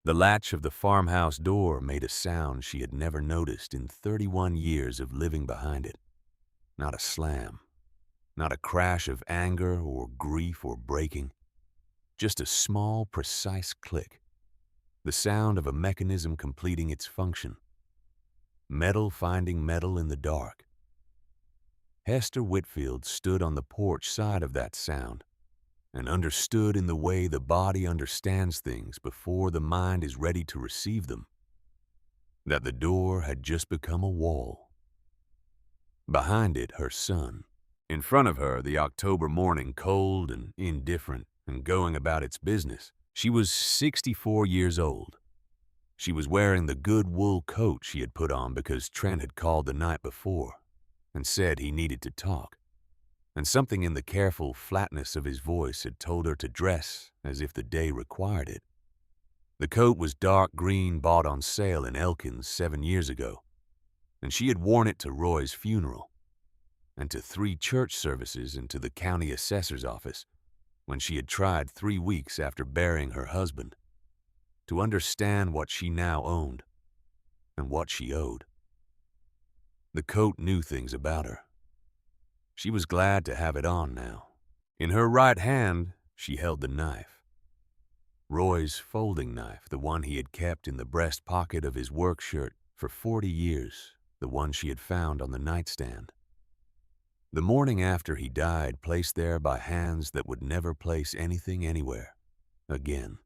The latch of the farmhouse door made a sound she had never noticed in 31 years of living behind it. Not a slam, not a crash of anger or grief or breaking, just a small, precise click, the sound of a mechanism completing its function. Metal finding metal in the dark. Hester Whitfield stood on the porch side of that sound and understood in the way the body understands things before the mind is ready to receive them, that the door had just become a wall. Behind it, her son. In front of her, the October morning, cold and indifferent and going about its business. She was 64 years old. She was wearing the good wool coat she had put on because Trent had called the night before and said he needed to talk. And something in the careful flatness of his voice had told her to dress as if the day required it. The coat was dark green, bought on sale in Elkins 7 years ago, and she had worn it to Roy's funeral and to 3 church services and to the county assessor's office when she had tried 3 weeks after burying her husband to understand what she now owned and what she owed. The coat knew things about her. She was glad to have it on now. In her right hand, she held the knife. Roy's folding knife, the one he had kept in the breast pocket of his work shirt for 40 years, the one she had found on the nightstand. The morning after he died, placed there by hands that would never place anything anywhere again.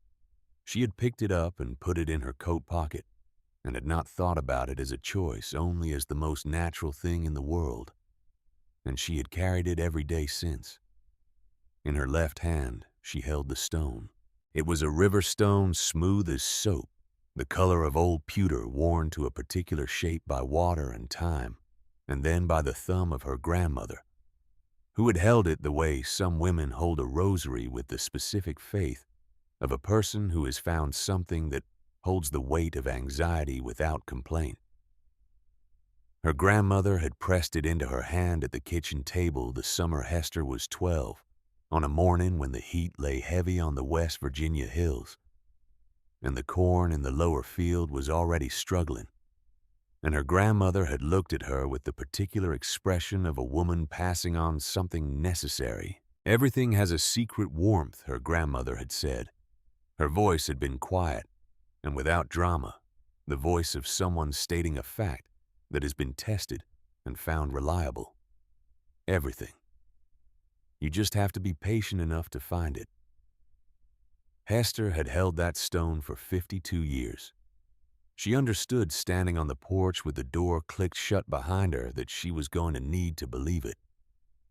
She had picked it up and put it in her coat pocket, and had not thought about it as a choice, only as the most natural thing in the world. And she had carried it every day since. In her left hand, she held the stone. It was a river stone smooth as soap, the color of old pewter worn to a particular shape by water and time, and then by the thumb of her grandmother, who had held it the way some women hold a rosary with the specific faith of a person who has found something that holds the weight of anxiety without complaint. Her grandmother had pressed it into her hand at the kitchen table the summer Hester was 12, on a morning when the heat lay heavy on the West Virginia hills, and the corn in the lower field was already struggling, and her grandmother had looked at her with the particular expression of a woman passing on something necessary. Everything has a secret warmth, her grandmother had said. Her voice had been quiet and without drama, the voice of someone stating a fact that has been tested and found reliable. Everything. You just have to be patient enough to find it. Hester had held that stone for 52 years. She understood standing on the porch with the door clicked shut behind her that she was going to need to believe it.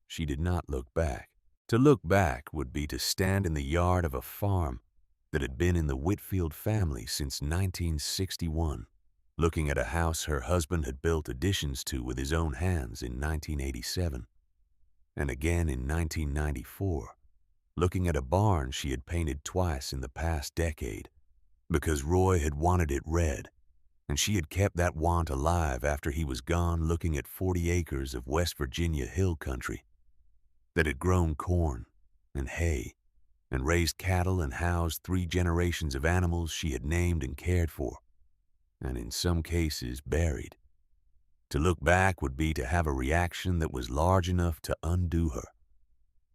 She did not look back. To look back would be to stand in the yard of a farm that had been in the Whitfield family since 1961, looking at a house her husband had built additions to with his own hands in 1987, and again in 1994, looking at a barn she had painted twice in the past decade because Roy had wanted it red, and she had kept that want alive after he was gone, looking at 40 acres of West Virginia hill country that had grown corn and hay and raised cattle and housed 3 generations of animals she had named and cared for, and in some cases buried. To look back would be to have a reaction that was large enough to undo her,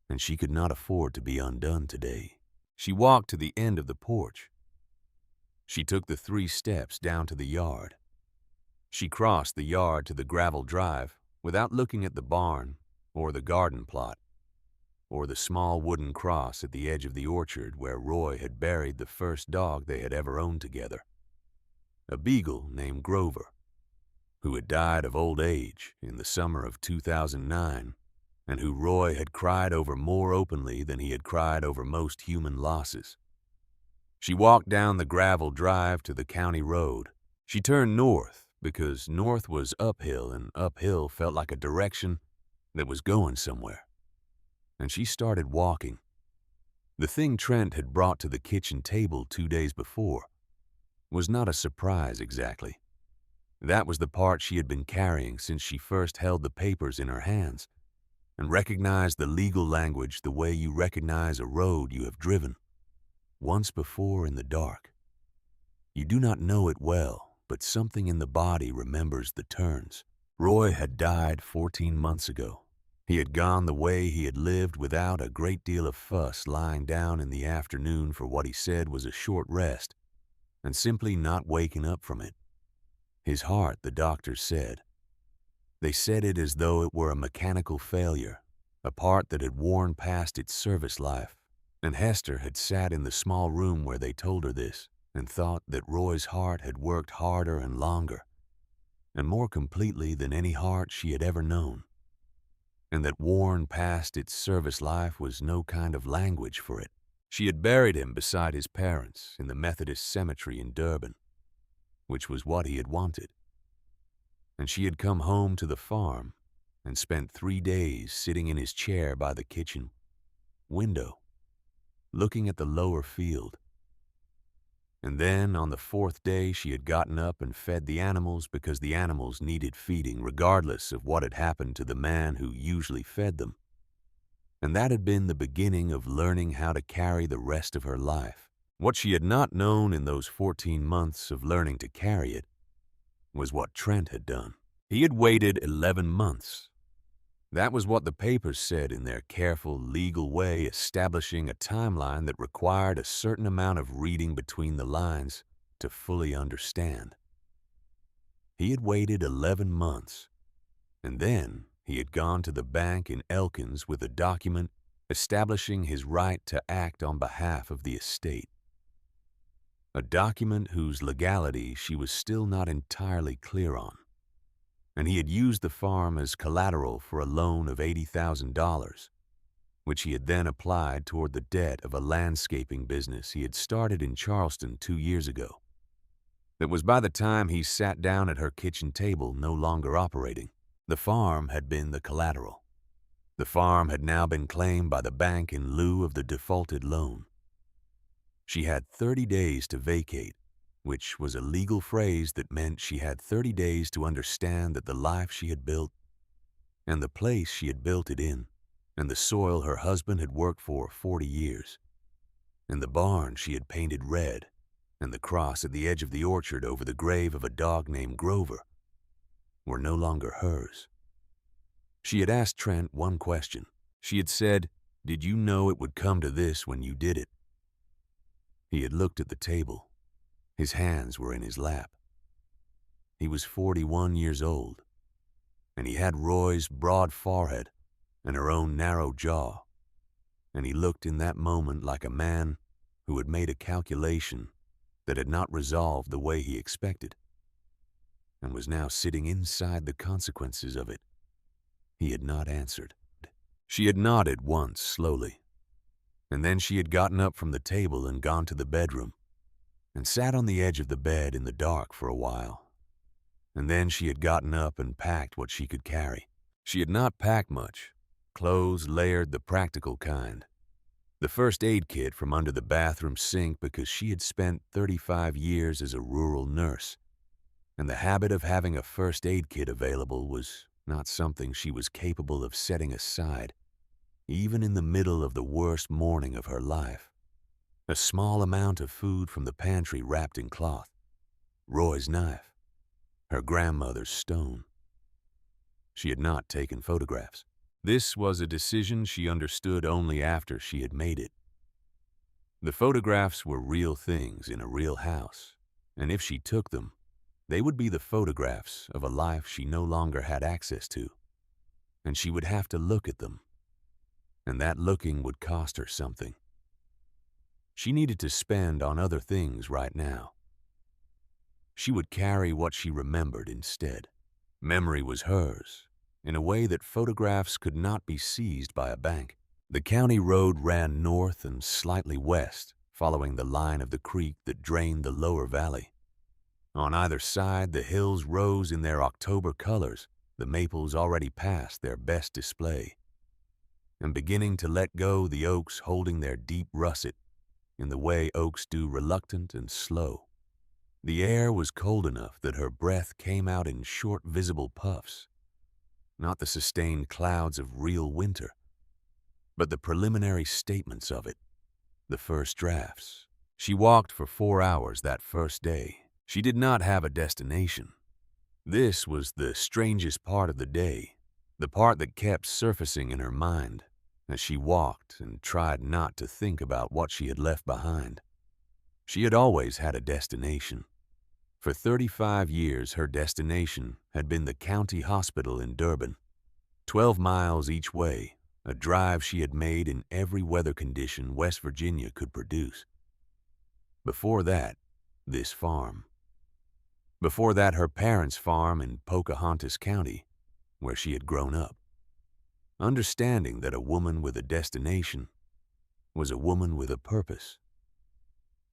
and she could not afford to be undone today. She walked to the end of the porch. She took the 3 steps down to the yard. She crossed the yard to the gravel drive without looking at the barn or the garden plot or the small wooden cross at the edge of the orchard where Roy had buried the first dog they had ever owned together, a beagle named Grover, who had died of old age in the summer of 2009 and who Roy had cried over more openly than he had cried over most human losses. She walked down the gravel drive to the county road. She turned north because north was uphill and uphill felt like a direction that was going somewhere. And she started walking. The thing Trent had brought to the kitchen table 2 days before was not a surprise exactly. That was the part she had been carrying since she first held the papers in her hands and recognized the legal language the way you recognize a road you have driven once before in the dark. You do not know it well, but something in the body remembers the turns. Roy had died 14 months ago. He had gone the way he had lived without a great deal of fuss, lying down in the afternoon for what he said was a short rest, and simply not waking up from it. His heart, the doctors said. They said it as though it were a mechanical failure, a part that had worn past its service life. And Hester had sat in the small room where they told her this and thought that Roy's heart had worked harder and longer, and more completely than any heart she had ever known, and that worn past its service life was no kind of language for it. She had buried him beside his parents in the Methodist cemetery in Durban, which was what he had wanted. And she had come home to the farm and spent 3 days sitting in his chair by the kitchen window, looking at the lower field. And then on the 4th day she had gotten up and fed the animals because the animals needed feeding regardless of what had happened to the man who usually fed them. And that had been the beginning of learning how to carry the rest of her life. What she had not known in those 14 months of learning to carry it was what Trent had done. He had waited 11 months. That was what the papers said in their careful, legal way, establishing a timeline that required a certain amount of reading between the lines to fully understand. He had waited 11 months, and then he had gone to the bank in Elkins with a document establishing his right to act on behalf of the estate. A document whose legality she was still not entirely clear on. And he had used the farm as collateral for a loan of $80,000, which he had then applied toward the debt of a landscaping business he had started in Charleston 2 years ago. That was by the time he sat down at her kitchen table no longer operating. The farm had been the collateral. The farm had now been claimed by the bank in lieu of the defaulted loan. She had 30 days to vacate, which was a legal phrase that meant she had 30 days to understand that the life she had built, and the place she had built it in, and the soil her husband had worked for 40 years, and the barn she had painted red, and the cross at the edge of the orchard over the grave of a dog named Grover, were no longer hers. She had asked Trent one question. She had said, "Did you know it would come to this when you did it?" He had looked at the table. His hands were in his lap. He was 41 years old, and he had Roy's broad forehead and her own narrow jaw, and he looked in that moment like a man who had made a calculation that had not resolved the way he expected, and was now sitting inside the consequences of it. He had not answered. She had nodded once, slowly, and then she had gotten up from the table and gone to the bedroom, and sat on the edge of the bed in the dark for a while. And then she had gotten up and packed what she could carry. She had not packed much. Clothes layered, the practical kind. The first aid kit from under the bathroom sink because she had spent 35 years as a rural nurse, and the habit of having a first aid kit available was not something she was capable of setting aside, even in the middle of the worst morning of her life. A small amount of food from the pantry wrapped in cloth, Roy's knife, her grandmother's stone. She had not taken photographs. This was a decision she understood only after she had made it. The photographs were real things in a real house, and if she took them, they would be the photographs of a life she no longer had access to, and she would have to look at them, and that looking would cost her something. She needed to spend on other things right now. She would carry what she remembered instead. Memory was hers, in a way that photographs could not be seized by a bank. The county road ran north and slightly west, following the line of the creek that drained the lower valley. On either side, the hills rose in their October colors, the maples already past their best display, and beginning to let go the oaks holding their deep russet, in the way oaks do, reluctant and slow. The air was cold enough that her breath came out in short visible puffs, not the sustained clouds of real winter, but the preliminary statements of it, the first drafts, She walked for 4 hours that first day. She did not have a destination. This was the strangest part of the day, the part that kept surfacing in her mind as she walked and tried not to think about what she had left behind. She had always had a destination. For 35 years, her destination had been the county hospital in Durban, 12 miles each way, a drive she had made in every weather condition West Virginia could produce. Before that, this farm. Before that, her parents' farm in Pocahontas County, where she had grown up. Understanding that a woman with a destination was a woman with a purpose.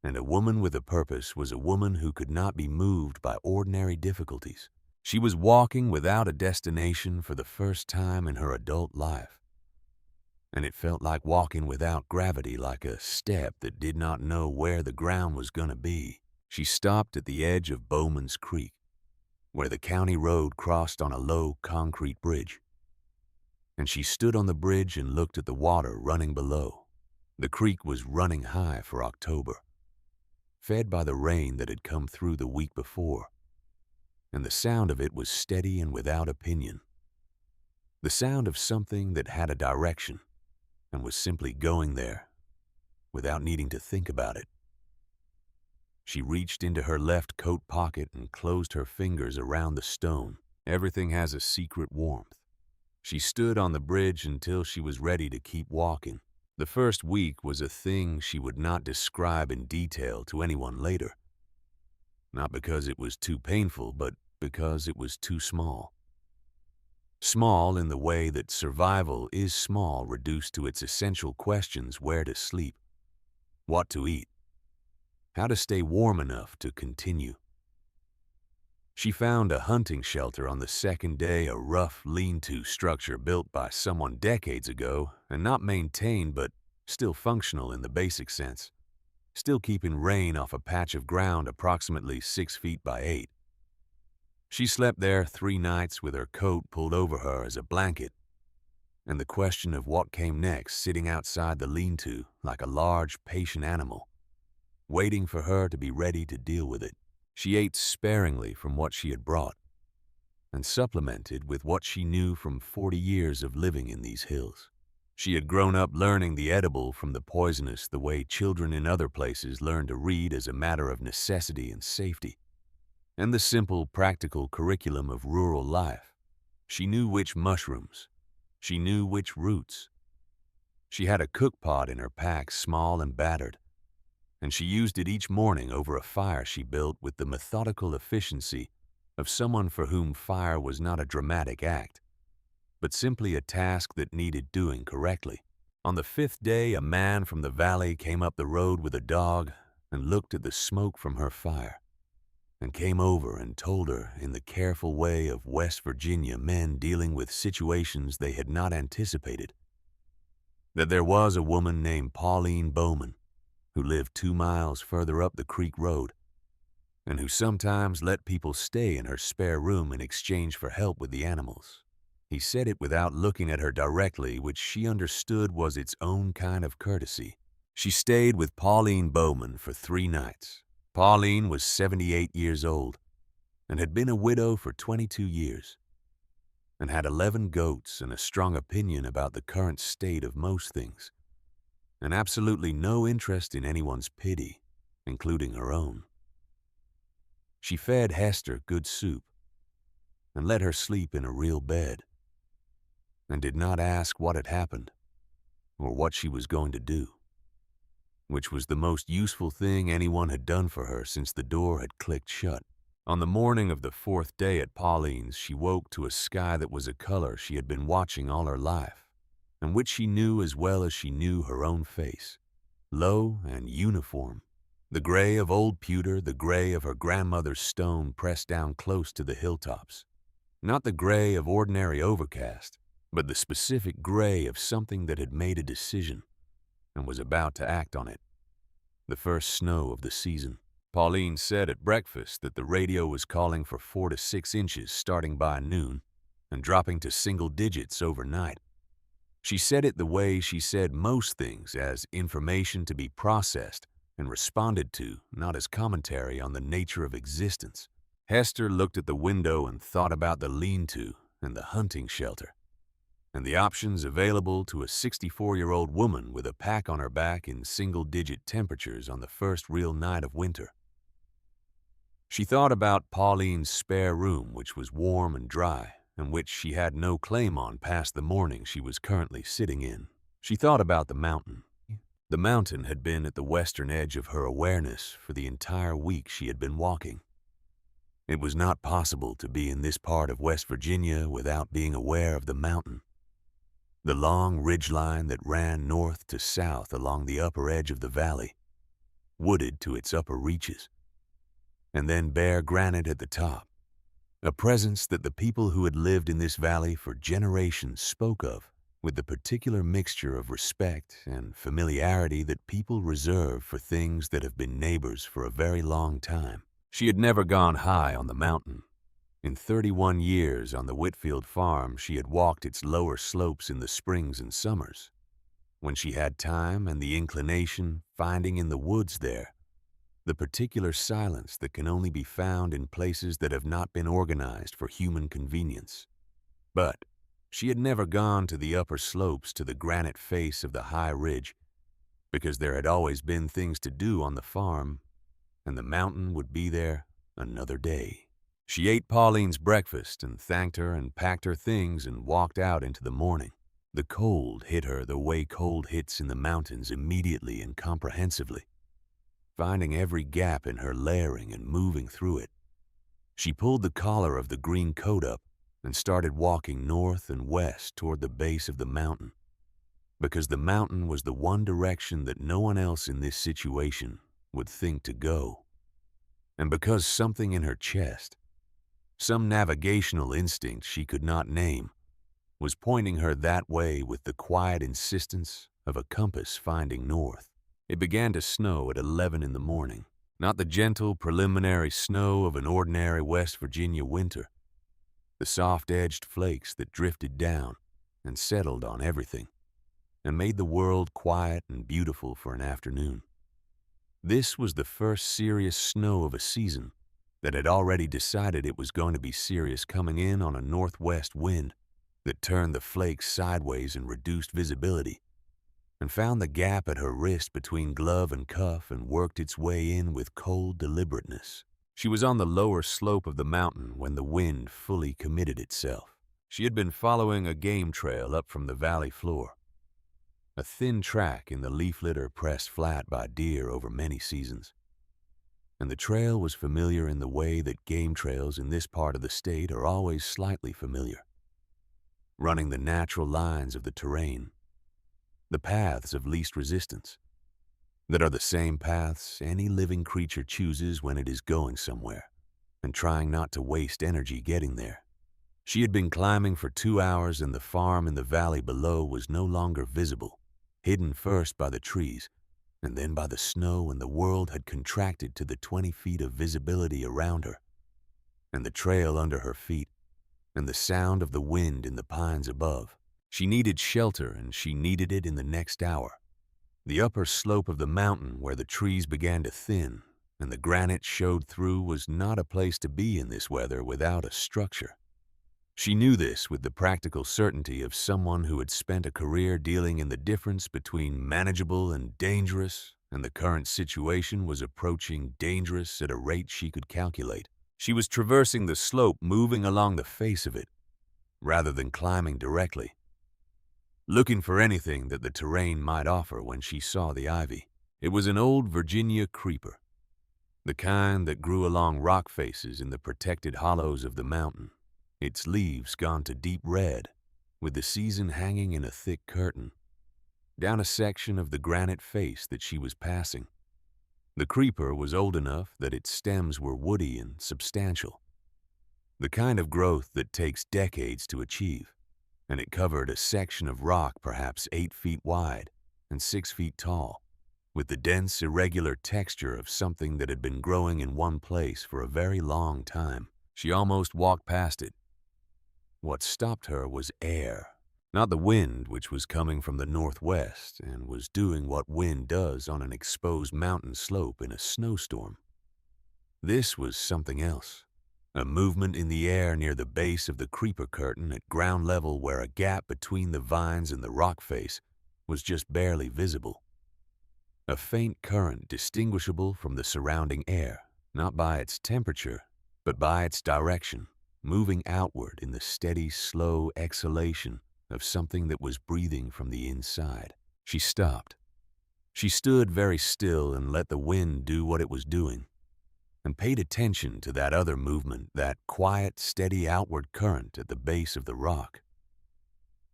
And a woman with a purpose was a woman who could not be moved by ordinary difficulties. She was walking without a destination for the first time in her adult life. And it felt like walking without gravity, like a step that did not know where the ground was going to be. She stopped at the edge of Bowman's Creek, where the county road crossed on a low concrete bridge. And she stood on the bridge and looked at the water running below. The creek was running high for October, fed by the rain that had come through the week before. And the sound of it was steady and without opinion. The sound of something that had a direction and was simply going there without needing to think about it. She reached into her left coat pocket and closed her fingers around the stone. Everything has a secret warmth. She stood on the bridge until she was ready to keep walking. The first week was a thing she would not describe in detail to anyone later. Not because it was too painful, but because it was too small. Small in the way that survival is small, reduced to its essential questions: where to sleep, what to eat, how to stay warm enough to continue. She found a hunting shelter on the second day, a rough lean-to structure built by someone decades ago and not maintained, but still functional in the basic sense, still keeping rain off a patch of ground approximately 6 feet by 8. She slept there 3 nights with her coat pulled over her as a blanket, and the question of what came next sitting outside the lean-to like a large, patient animal, waiting for her to be ready to deal with it. She ate sparingly from what she had brought and supplemented with what she knew from 40 years of living in these hills. She had grown up learning the edible from the poisonous the way children in other places learn to read as a matter of necessity and safety, and the simple, practical curriculum of rural life. She knew which mushrooms. She knew which roots. She had a cookpot in her pack, small and battered, and she used it each morning over a fire she built with the methodical efficiency of someone for whom fire was not a dramatic act, but simply a task that needed doing correctly. On the 5th day, a man from the valley came up the road with a dog and looked at the smoke from her fire, and came over and told her, in the careful way of West Virginia men dealing with situations they had not anticipated, that there was a woman named Pauline Bowman who lived 2 miles further up the creek road, and who sometimes let people stay in her spare room in exchange for help with the animals. He said it without looking at her directly, which she understood was its own kind of courtesy. She stayed with Pauline Bowman for 3 nights. Pauline was 78 years old and had been a widow for 22 years and had 11 goats and a strong opinion about the current state of most things, and absolutely no interest in anyone's pity, including her own. She fed Hester good soup and let her sleep in a real bed, and did not ask what had happened or what she was going to do, which was the most useful thing anyone had done for her since the door had clicked shut. On the morning of the 4th day at Pauline's, she woke to a sky that was a color she had been watching all her life, and which she knew as well as she knew her own face, low and uniform. The gray of old pewter, the gray of her grandmother's stone pressed down close to the hilltops. Not the gray of ordinary overcast, but the specific gray of something that had made a decision and was about to act on it. The first snow of the season. Pauline said at breakfast that the radio was calling for 4 to 6 inches starting by noon and dropping to single digits overnight. She said it the way she said most things, as information to be processed and responded to, not as commentary on the nature of existence. Hester looked at the window and thought about the lean-to and the hunting shelter, and the options available to a 64-year-old woman with a pack on her back in single-digit temperatures on the first real night of winter. She thought about Pauline's spare room, which was warm and dry, and which she had no claim on past the morning she was currently sitting in. She thought about the mountain. The mountain had been at the western edge of her awareness for the entire week she had been walking. It was not possible to be in this part of West Virginia without being aware of the mountain. The long ridgeline that ran north to south along the upper edge of the valley, wooded to its upper reaches, and then bare granite at the top, a presence that the people who had lived in this valley for generations spoke of with the particular mixture of respect and familiarity that people reserve for things that have been neighbors for a very long time. She had never gone high on the mountain. In 31 years on the Whitfield farm, she had walked its lower slopes in the springs and summers, when she had time and the inclination, finding in the woods there the particular silence that can only be found in places that have not been organized for human convenience. But she had never gone to the upper slopes to the granite face of the high ridge, because there had always been things to do on the farm, and the mountain would be there another day. She ate Pauline's breakfast and thanked her and packed her things and walked out into the morning. The cold hit her the way cold hits in the mountains immediately and comprehensively, finding every gap in her layering and moving through it. She pulled the collar of the green coat up and started walking north and west toward the base of the mountain, because the mountain was the one direction that no one else in this situation would think to go, and because something in her chest, some navigational instinct she could not name, was pointing her that way with the quiet insistence of a compass finding north. It began to snow at 11 in the morning, not the gentle preliminary snow of an ordinary West Virginia winter, the soft-edged flakes that drifted down and settled on everything and made the world quiet and beautiful for an afternoon. This was the first serious snow of a season that had already decided it was going to be serious, coming in on a northwest wind that turned the flakes sideways and reduced visibility, and found the gap at her wrist between glove and cuff and worked its way in with cold deliberateness. She was on the lower slope of the mountain when the wind fully committed itself. She had been following a game trail up from the valley floor, a thin track in the leaf litter pressed flat by deer over many seasons. And the trail was familiar in the way that game trails in this part of the state are always slightly familiar, running the natural lines of the terrain, the paths of least resistance, that are the same paths any living creature chooses when it is going somewhere and trying not to waste energy getting there. She had been climbing for 2 hours, and the farm in the valley below was no longer visible, hidden first by the trees and then by the snow, and the world had contracted to the 20 feet of visibility around her, and the trail under her feet, and the sound of the wind in the pines above. She needed shelter, and she needed it in the next hour. The upper slope of the mountain, where the trees began to thin and the granite showed through, was not a place to be in this weather without a structure. She knew this with the practical certainty of someone who had spent a career dealing in the difference between manageable and dangerous, and the current situation was approaching dangerous at a rate she could calculate. She was traversing the slope, moving along the face of it, rather than climbing directly, looking for anything that the terrain might offer when she saw the ivy. It was an old Virginia creeper, the kind that grew along rock faces in the protected hollows of the mountain, its leaves gone to deep red, with the season hanging in a thick curtain, down a section of the granite face that she was passing. The creeper was old enough that its stems were woody and substantial, the kind of growth that takes decades to achieve, and it covered a section of rock perhaps 8 feet wide and 6 feet tall, with the dense, irregular texture of something that had been growing in one place for a very long time. She almost walked past it. What stopped her was air. Not the wind, which was coming from the northwest and was doing what wind does on an exposed mountain slope in a snowstorm. This was something else. A movement in the air near the base of the creeper curtain at ground level where a gap between the vines and the rock face was just barely visible. A faint current distinguishable from the surrounding air, not by its temperature, but by its direction, moving outward in the steady, slow exhalation of something that was breathing from the inside. She stopped. She stood very still and let the wind do what it was doing, and paid attention to that other movement, that quiet, steady outward current at the base of the rock.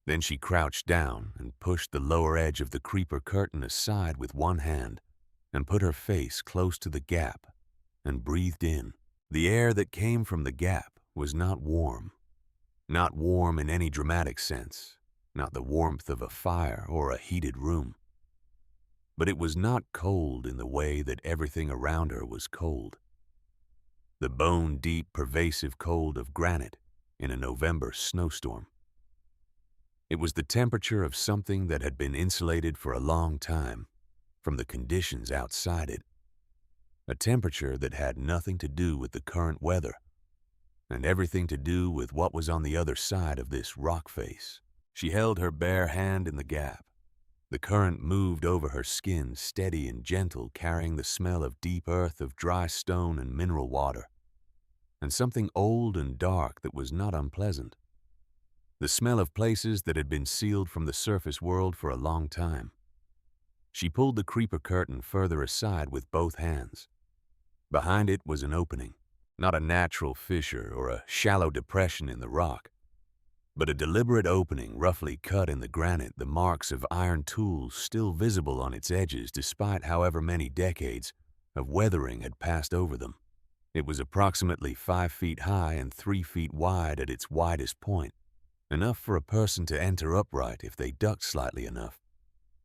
Then she crouched down and pushed the lower edge of the creeper curtain aside with one hand and put her face close to the gap and breathed in. The air that came from the gap was not warm. Not warm in any dramatic sense, not the warmth of a fire or a heated room. But it was not cold in the way that everything around her was cold. The bone-deep, pervasive cold of granite in a November snowstorm. It was the temperature of something that had been insulated for a long time from the conditions outside it. A temperature that had nothing to do with the current weather and everything to do with what was on the other side of this rock face. She held her bare hand in the gap. The current moved over her skin, steady and gentle, carrying the smell of deep earth, of dry stone and mineral water, and something old and dark that was not unpleasant. The smell of places that had been sealed from the surface world for a long time. She pulled the creeper curtain further aside with both hands. Behind it was an opening, not a natural fissure or a shallow depression in the rock, but a deliberate opening roughly cut in the granite, the marks of iron tools still visible on its edges despite however many decades of weathering had passed over them. It was approximately 5 feet high and 3 feet wide at its widest point. Enough for a person to enter upright if they ducked slightly enough,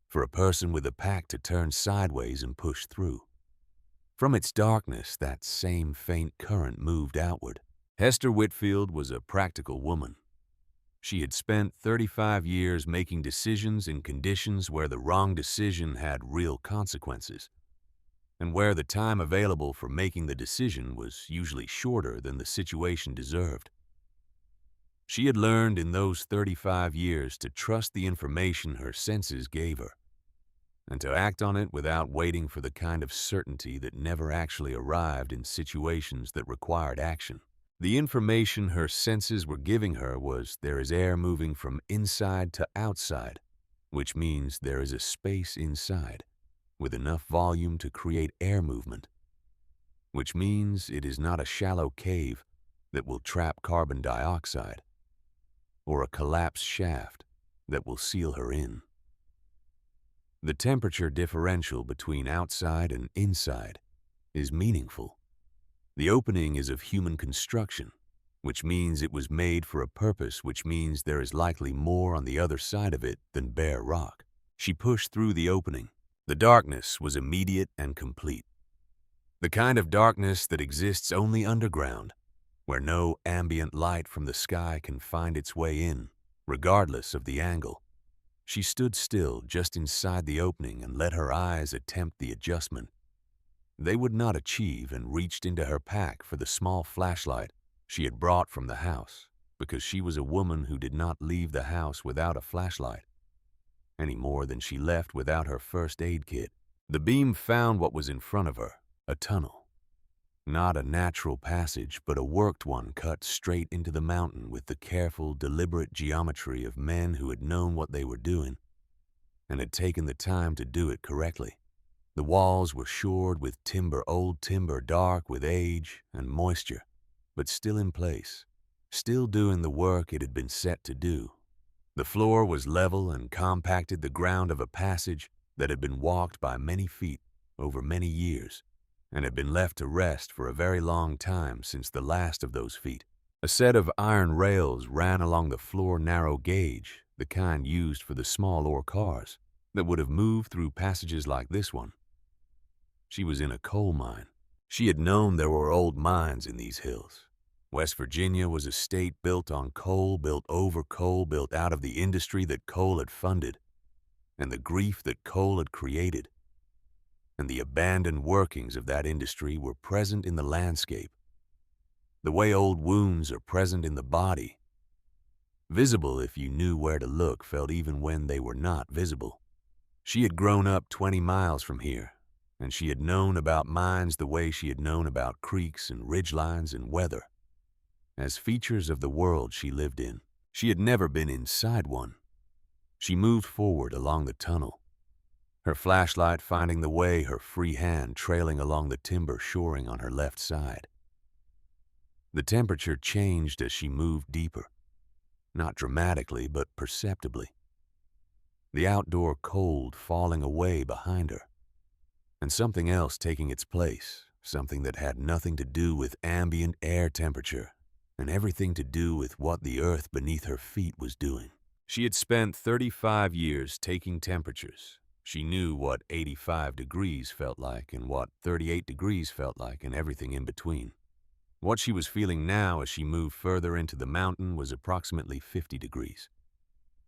for a person with a pack to turn sideways and push through. From its darkness, that same faint current moved outward. Hester Whitfield was a practical woman. She had spent 35 years making decisions in conditions where the wrong decision had real consequences, and where the time available for making the decision was usually shorter than the situation deserved. She had learned in those 35 years to trust the information her senses gave her, and to act on it without waiting for the kind of certainty that never actually arrived in situations that required action. The information her senses were giving her was there is air moving from inside to outside, which means there is a space inside with enough volume to create air movement, which means it is not a shallow cave that will trap carbon dioxide, or a collapsed shaft that will seal her in. The temperature differential between outside and inside is meaningful. The opening is of human construction, which means it was made for a purpose, which means there is likely more on the other side of it than bare rock. She pushed through the opening. The darkness was immediate and complete. The kind of darkness that exists only underground, where no ambient light from the sky can find its way in, regardless of the angle. She stood still just inside the opening and let her eyes attempt the adjustment. They would not achieve, and reached into her pack for the small flashlight she had brought from the house, because she was a woman who did not leave the house without a flashlight, any more than she left without her first aid kit. The beam found what was in front of her, a tunnel. Not a natural passage, but a worked one cut straight into the mountain with the careful, deliberate geometry of men who had known what they were doing and had taken the time to do it correctly. The walls were shored with timber, old timber, dark with age and moisture, but still in place, still doing the work it had been set to do. The floor was level and compacted, the ground of a passage that had been walked by many feet over many years, and had been left to rest for a very long time since the last of those feet. A set of iron rails ran along the floor, narrow gauge, the kind used for the small ore cars that would have moved through passages like this one. She was in a coal mine. She had known there were old mines in these hills, West Virginia was a state built on coal, built over coal, built out of the industry that coal had funded, and the grief that coal had created. And the abandoned workings of that industry were present in the landscape, the way old wounds are present in the body, visible if you knew where to look, felt even when they were not visible. She had grown up 20 miles from here, and she had known about mines the way she had known about creeks and ridgelines and weather, as features of the world she lived in. She had never been inside one. She moved forward along the tunnel, her flashlight finding the way, her free hand trailing along the timber shoring on her left side. The temperature changed as she moved deeper, not dramatically but perceptibly. The outdoor cold falling away behind her, and something else taking its place, something that had nothing to do with ambient air temperature and everything to do with what the earth beneath her feet was doing. She had spent 35 years taking temperatures. She knew what 85 degrees felt like and what 38 degrees felt like and everything in between. What she was feeling now as she moved further into the mountain was approximately 50 degrees.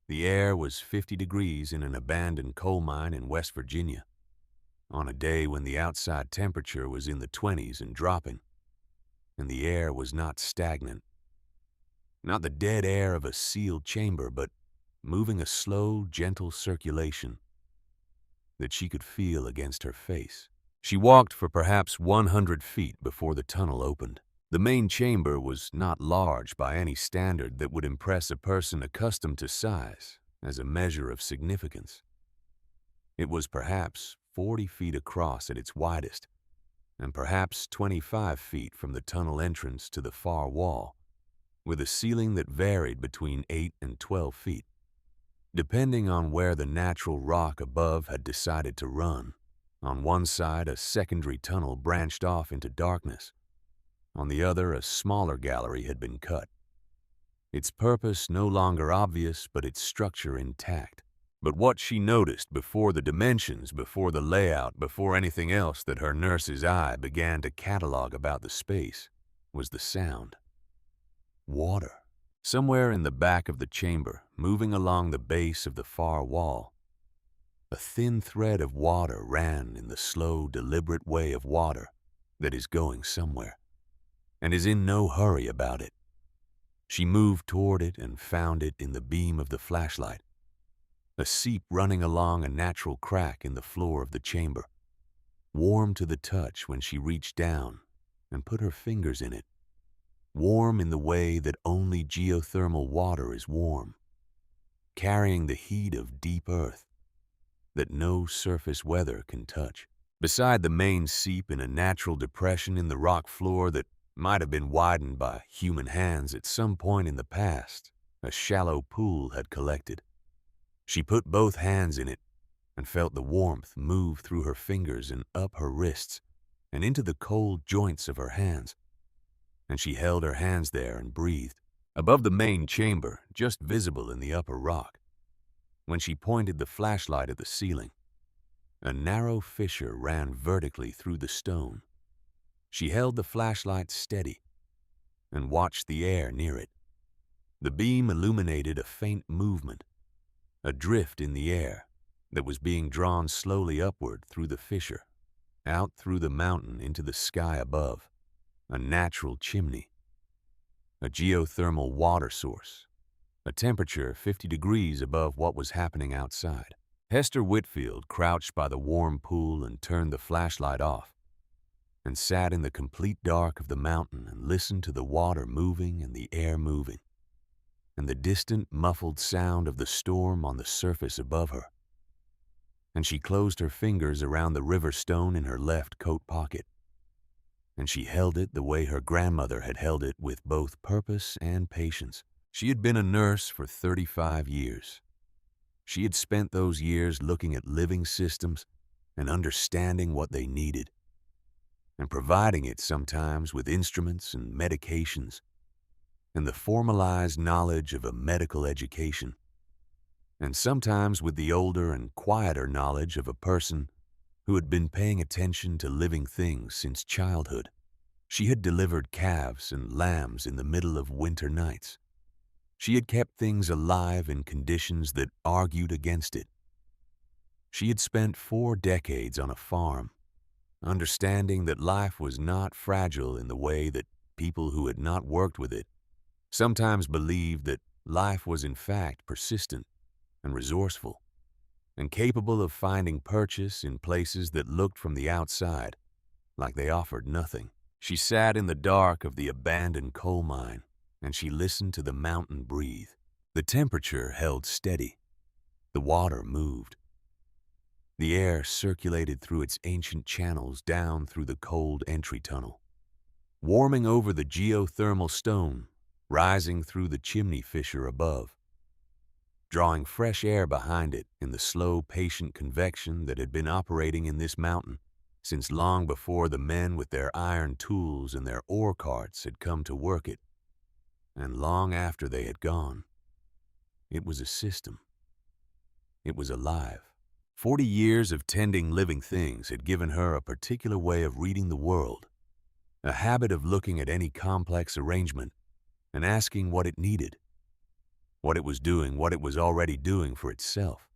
The air was 50 degrees in an abandoned coal mine in West Virginia, on a day when the outside temperature was in the 20s and dropping, and the air was not stagnant. Not the dead air of a sealed chamber, but moving a slow, gentle circulation that she could feel against her face. She walked for perhaps 100 feet before the tunnel opened. The main chamber was not large by any standard that would impress a person accustomed to size as a measure of significance. It was perhaps 40 feet across at its widest, and perhaps 25 feet from the tunnel entrance to the far wall, with a ceiling that varied between 8 and 12 feet, depending on where the natural rock above had decided to run. On one side, a secondary tunnel branched off into darkness. On the other, a smaller gallery had been cut. Its purpose no longer obvious, but its structure intact. But what she noticed before the dimensions, before the layout, before anything else that her nurse's eye began to catalog about the space, was the sound. Water. Somewhere in the back of the chamber, moving along the base of the far wall, a thin thread of water ran in the slow, deliberate way of water that is going somewhere, and is in no hurry about it. She moved toward it and found it in the beam of the flashlight, a seep running along a natural crack in the floor of the chamber, warm to the touch when she reached down and put her fingers in it, warm in the way that only geothermal water is warm, carrying the heat of deep earth that no surface weather can touch. Beside the main seep, in a natural depression in the rock floor that might have been widened by human hands at some point in the past, a shallow pool had collected. She put both hands in it and felt the warmth move through her fingers and up her wrists and into the cold joints of her hands, and she held her hands there and breathed. Above the main chamber, just visible in the upper rock, when she pointed the flashlight at the ceiling, a narrow fissure ran vertically through the stone. She held the flashlight steady and watched the air near it. The beam illuminated a faint movement, a drift in the air that was being drawn slowly upward through the fissure, out through the mountain into the sky above, a natural chimney, a geothermal water source, a temperature 50 degrees above what was happening outside. Hester Whitfield crouched by the warm pool and turned the flashlight off, and sat in the complete dark of the mountain and listened to the water moving and the air moving, and the distant, muffled sound of the storm on the surface above her. And she closed her fingers around the river stone in her left coat pocket, and she held it the way her grandmother had held it, with both purpose and patience. She had been a nurse for 35 years. She had spent those years looking at living systems and understanding what they needed, and providing it sometimes with instruments and medications and the formalized knowledge of a medical education, and sometimes with the older and quieter knowledge of a person who had been paying attention to living things since childhood. She had delivered calves and lambs in the middle of winter nights. She had kept things alive in conditions that argued against it. She had spent 4 decades on a farm, understanding that life was not fragile in the way that people who had not worked with it sometimes believed that life was in fact persistent and resourceful and capable of finding purchase in places that looked from the outside like they offered nothing. She sat in the dark of the abandoned coal mine and she listened to the mountain breathe. The temperature held steady. The water moved. The air circulated through its ancient channels down through the cold entry tunnel, warming over the geothermal stone, rising through the chimney fissure above, drawing fresh air behind it in the slow, patient convection that had been operating in this mountain since long before the men with their iron tools and their ore carts had come to work it, and long after they had gone. It was a system. It was alive. 40 years of tending living things had given her a particular way of reading the world, a habit of looking at any complex arrangement and asking what it needed, what it was doing, what it was already doing for itself.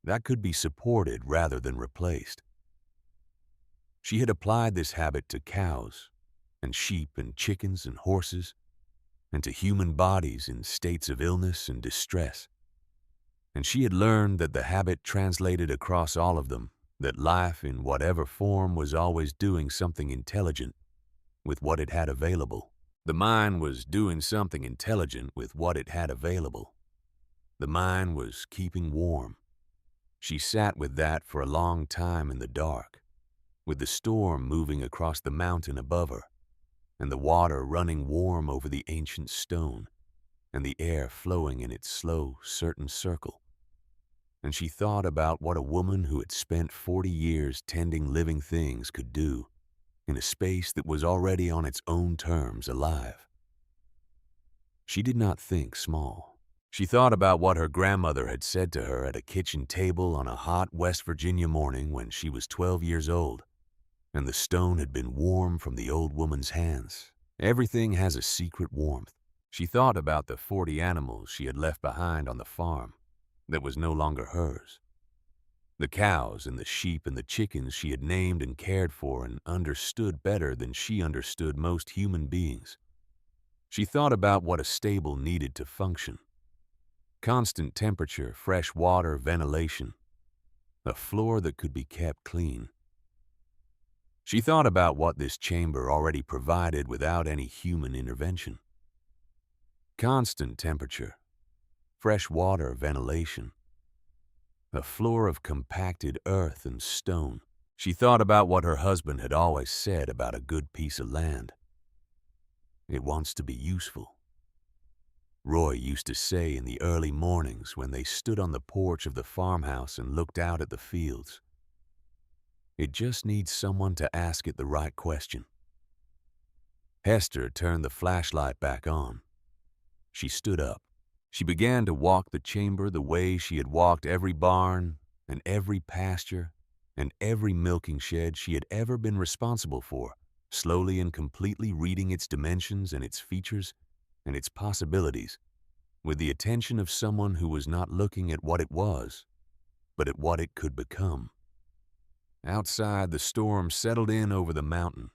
That could be supported rather than replaced. She had applied this habit to cows and sheep and chickens and horses and to human bodies in states of illness and distress. And she had learned that the habit translated across all of them, that life in whatever form was always doing something intelligent with what it had available. The mind was doing something intelligent with what it had available. The mind was keeping warm. She sat with that for a long time in the dark, with the storm moving across the mountain above her, and the water running warm over the ancient stone, and the air flowing in its slow, certain circle. And she thought about what a woman who had spent 40 years tending living things could do in a space that was already on its own terms alive. She did not think small. She thought about what her grandmother had said to her at a kitchen table on a hot West Virginia morning when she was 12 years old, and the stone had been warm from the old woman's hands. Everything has a secret warmth. She thought about the 40 animals she had left behind on the farm that was no longer hers. The cows and the sheep and the chickens she had named and cared for and understood better than she understood most human beings. She thought about what a stable needed to function. Constant temperature, fresh water, ventilation, a floor that could be kept clean. She thought about what this chamber already provided without any human intervention. Constant temperature, fresh water, ventilation, a floor of compacted earth and stone. She thought about what her husband had always said about a good piece of land. It wants to be useful. Roy used to say in the early mornings when they stood on the porch of the farmhouse and looked out at the fields, it just needs someone to ask it the right question. Hester turned the flashlight back on. She stood up. She began to walk the chamber the way she had walked every barn and every pasture and every milking shed she had ever been responsible for, slowly and completely reading its dimensions and its features and its possibilities, with the attention of someone who was not looking at what it was, but at what it could become. Outside, the storm settled in over the mountain.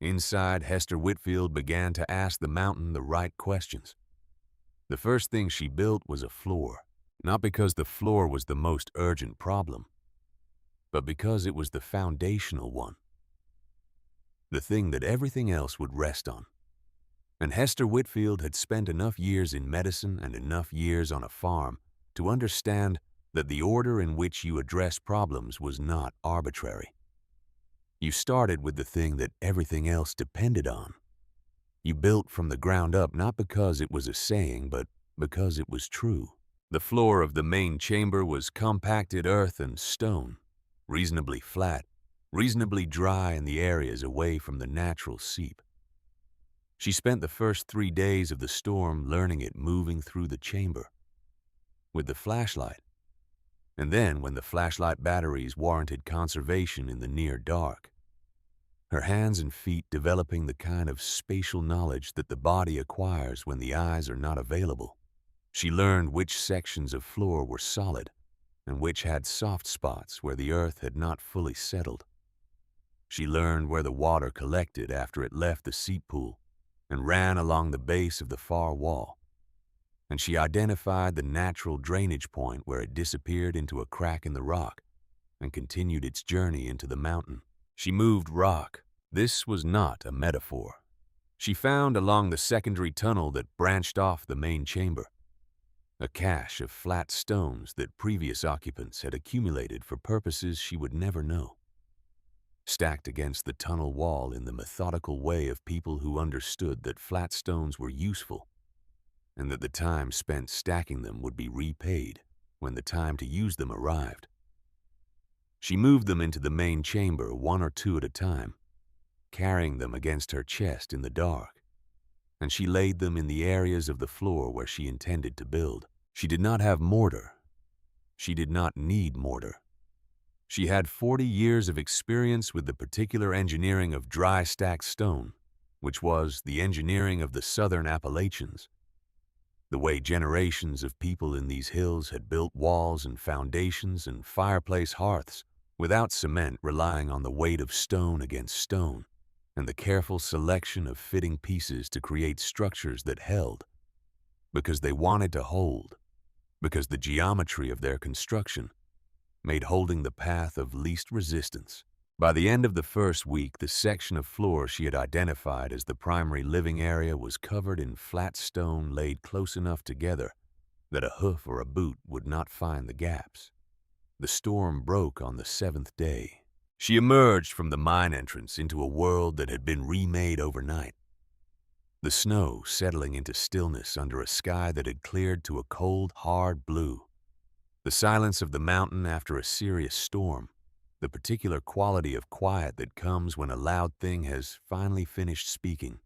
Inside, Hester Whitfield began to ask the mountain the right questions. The first thing she built was a floor, not because the floor was the most urgent problem, but because it was the foundational one, the thing that everything else would rest on. And Hester Whitfield had spent enough years in medicine and enough years on a farm to understand that the order in which you address problems was not arbitrary. You started with the thing that everything else depended on. You built from the ground up not because it was a saying, but because it was true. The floor of the main chamber was compacted earth and stone, reasonably flat, reasonably dry in the areas away from the natural seep. She spent the first 3 days of the storm learning it moving through the chamber with the flashlight. And then, when the flashlight batteries warranted conservation in the near dark, her hands and feet developing the kind of spatial knowledge that the body acquires when the eyes are not available. She learned which sections of floor were solid and which had soft spots where the earth had not fully settled. She learned where the water collected after it left the seep pool and ran along the base of the far wall, and she identified the natural drainage point where it disappeared into a crack in the rock and continued its journey into the mountain. She moved rock. This was not a metaphor. She found along the secondary tunnel that branched off the main chamber a cache of flat stones that previous occupants had accumulated for purposes she would never know. Stacked against the tunnel wall in the methodical way of people who understood that flat stones were useful and that the time spent stacking them would be repaid when the time to use them arrived. She moved them into the main chamber one or two at a time, carrying them against her chest in the dark, and she laid them in the areas of the floor where she intended to build. She did not have mortar. She did not need mortar. She had 40 years of experience with the particular engineering of dry stacked stone, which was the engineering of the southern Appalachians, the way generations of people in these hills had built walls and foundations and fireplace hearths without cement, relying on the weight of stone against stone and the careful selection of fitting pieces to create structures that held, because they wanted to hold, because the geometry of their construction made holding the path of least resistance. By the end of the first week, the section of floor she had identified as the primary living area was covered in flat stone laid close enough together that a hoof or a boot would not find the gaps. The storm broke on the 7th day. She emerged from the mine entrance into a world that had been remade overnight. The snow settling into stillness under a sky that had cleared to a cold, hard blue. The silence of the mountain after a serious storm. The particular quality of quiet that comes when a loud thing has finally finished speaking.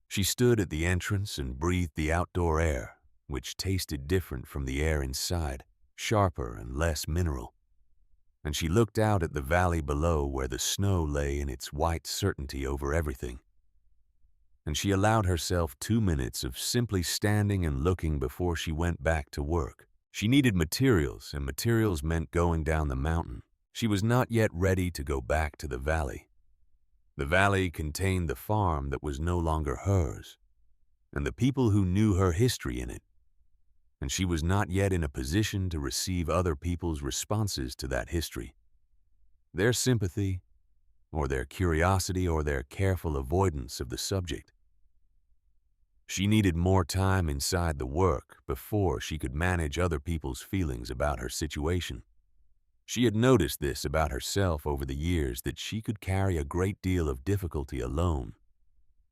She stood at the entrance and breathed the outdoor air, which tasted different from the air inside, sharper and less mineral. And she looked out at the valley below where the snow lay in its white certainty over everything. And she allowed herself 2 minutes of simply standing and looking before she went back to work. She needed materials, and materials meant going down the mountain. She was not yet ready to go back to the valley. The valley contained the farm that was no longer hers, and the people who knew her history in it. And she was not yet in a position to receive other people's responses to that history. Their sympathy, or their curiosity, or their careful avoidance of the subject. She needed more time inside the work before she could manage other people's feelings about her situation. She had noticed this about herself over the years, that she could carry a great deal of difficulty alone,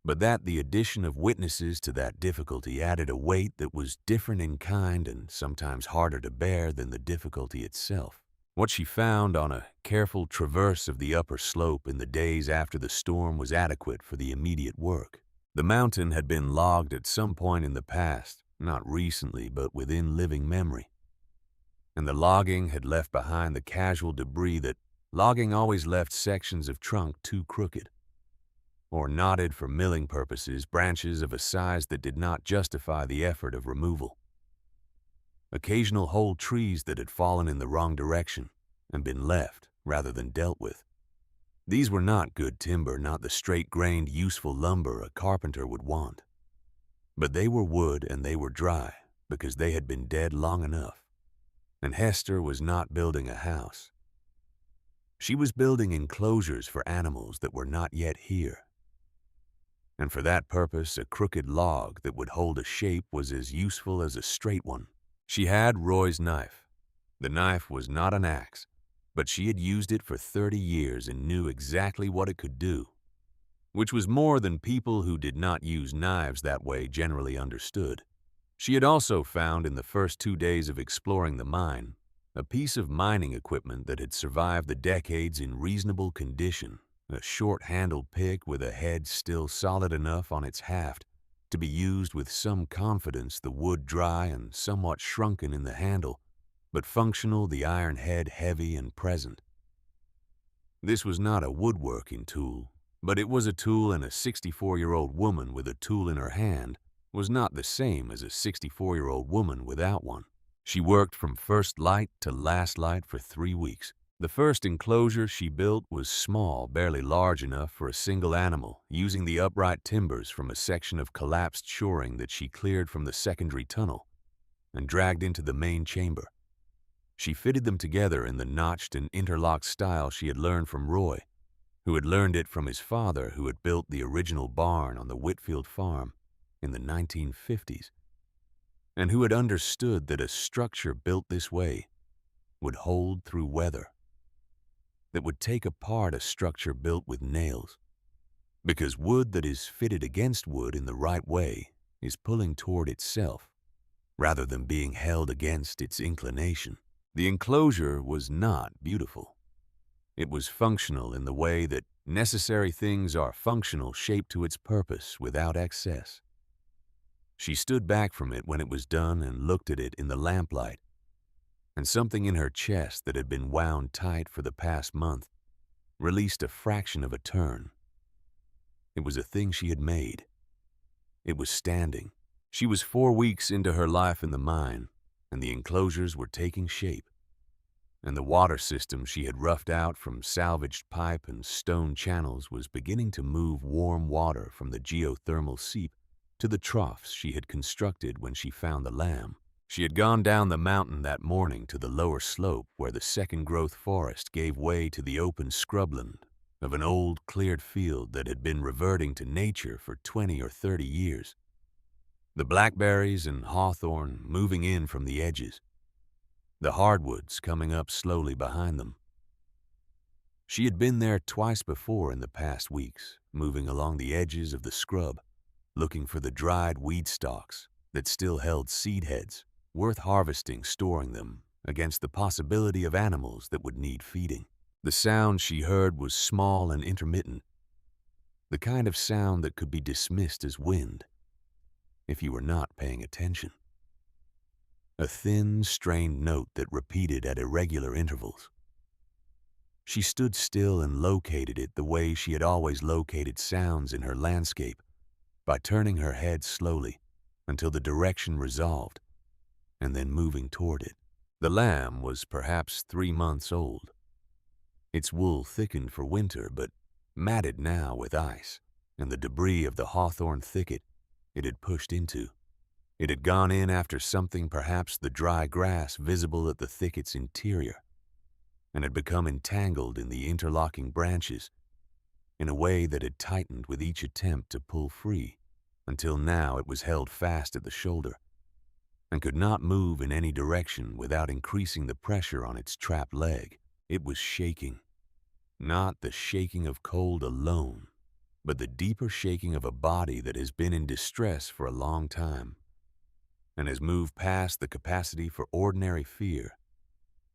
but that the addition of witnesses to that difficulty added a weight that was different in kind and sometimes harder to bear than the difficulty itself. What she found on a careful traverse of the upper slope in the days after the storm was adequate for the immediate work. The mountain had been logged at some point in the past, not recently, but within living memory. And the logging had left behind the casual debris that logging always left sections of trunk too crooked, or knotted for milling purposes, branches of a size that did not justify the effort of removal. Occasional whole trees that had fallen in the wrong direction and been left rather than dealt with. These were not good timber, not the straight-grained, useful lumber a carpenter would want. But they were wood, and they were dry because they had been dead long enough. And Hester was not building a house. She was building enclosures for animals that were not yet here. And for that purpose, a crooked log that would hold a shape was as useful as a straight one. She had Roy's knife. The knife was not an axe, but she had used it for 30 years and knew exactly what it could do, which was more than people who did not use knives that way generally understood. She had also found in the first 2 days of exploring the mine a piece of mining equipment that had survived the decades in reasonable condition, a short-handled pick with a head still solid enough on its haft to be used with some confidence, the wood dry and somewhat shrunken in the handle, but functional, the iron head heavy and present. This was not a woodworking tool. But it was a tool, and a 64-year-old woman with a tool in her hand was not the same as a 64-year-old woman without one. She worked from first light to last light for 3 weeks. The first enclosure she built was small, barely large enough for a single animal, using the upright timbers from a section of collapsed shoring that she cleared from the secondary tunnel and dragged into the main chamber. She fitted them together in the notched and interlocked style she had learned from Roy, who had learned it from his father, who had built the original barn on the Whitfield farm in the 1950s, and who had understood that a structure built this way would hold through weather, that would take apart a structure built with nails, because wood that is fitted against wood in the right way is pulling toward itself, rather than being held against its inclination. The enclosure was not beautiful. It was functional in the way that necessary things are functional, shaped to its purpose without excess. She stood back from it when it was done and looked at it in the lamplight, and something in her chest that had been wound tight for the past month released a fraction of a turn. It was a thing she had made. It was standing. She was 4 weeks into her life in the mine, and the enclosures were taking shape. And the water system she had roughed out from salvaged pipe and stone channels was beginning to move warm water from the geothermal seep to the troughs she had constructed when she found the lamb. She had gone down the mountain that morning to the lower slope where the second-growth forest gave way to the open scrubland of an old cleared field that had been reverting to nature for 20 or 30 years. The blackberries and hawthorn moving in from the edges, the hardwoods coming up slowly behind them. She had been there twice before in the past weeks, moving along the edges of the scrub, looking for the dried weed stalks that still held seed heads, worth harvesting, storing them against the possibility of animals that would need feeding. The sound she heard was small and intermittent, the kind of sound that could be dismissed as wind if you were not paying attention. A thin, strained note that repeated at irregular intervals. She stood still and located it the way she had always located sounds in her landscape, by turning her head slowly until the direction resolved, and then moving toward it. The lamb was perhaps 3 months old. Its wool thickened for winter, but matted now with ice and the debris of the hawthorn thicket it had pushed into. It had gone in after something, perhaps the dry grass visible at the thicket's interior, and had become entangled in the interlocking branches in a way that had tightened with each attempt to pull free, until now it was held fast at the shoulder and could not move in any direction without increasing the pressure on its trapped leg. It was shaking, not the shaking of cold alone, but the deeper shaking of a body that has been in distress for a long time and has moved past the capacity for ordinary fear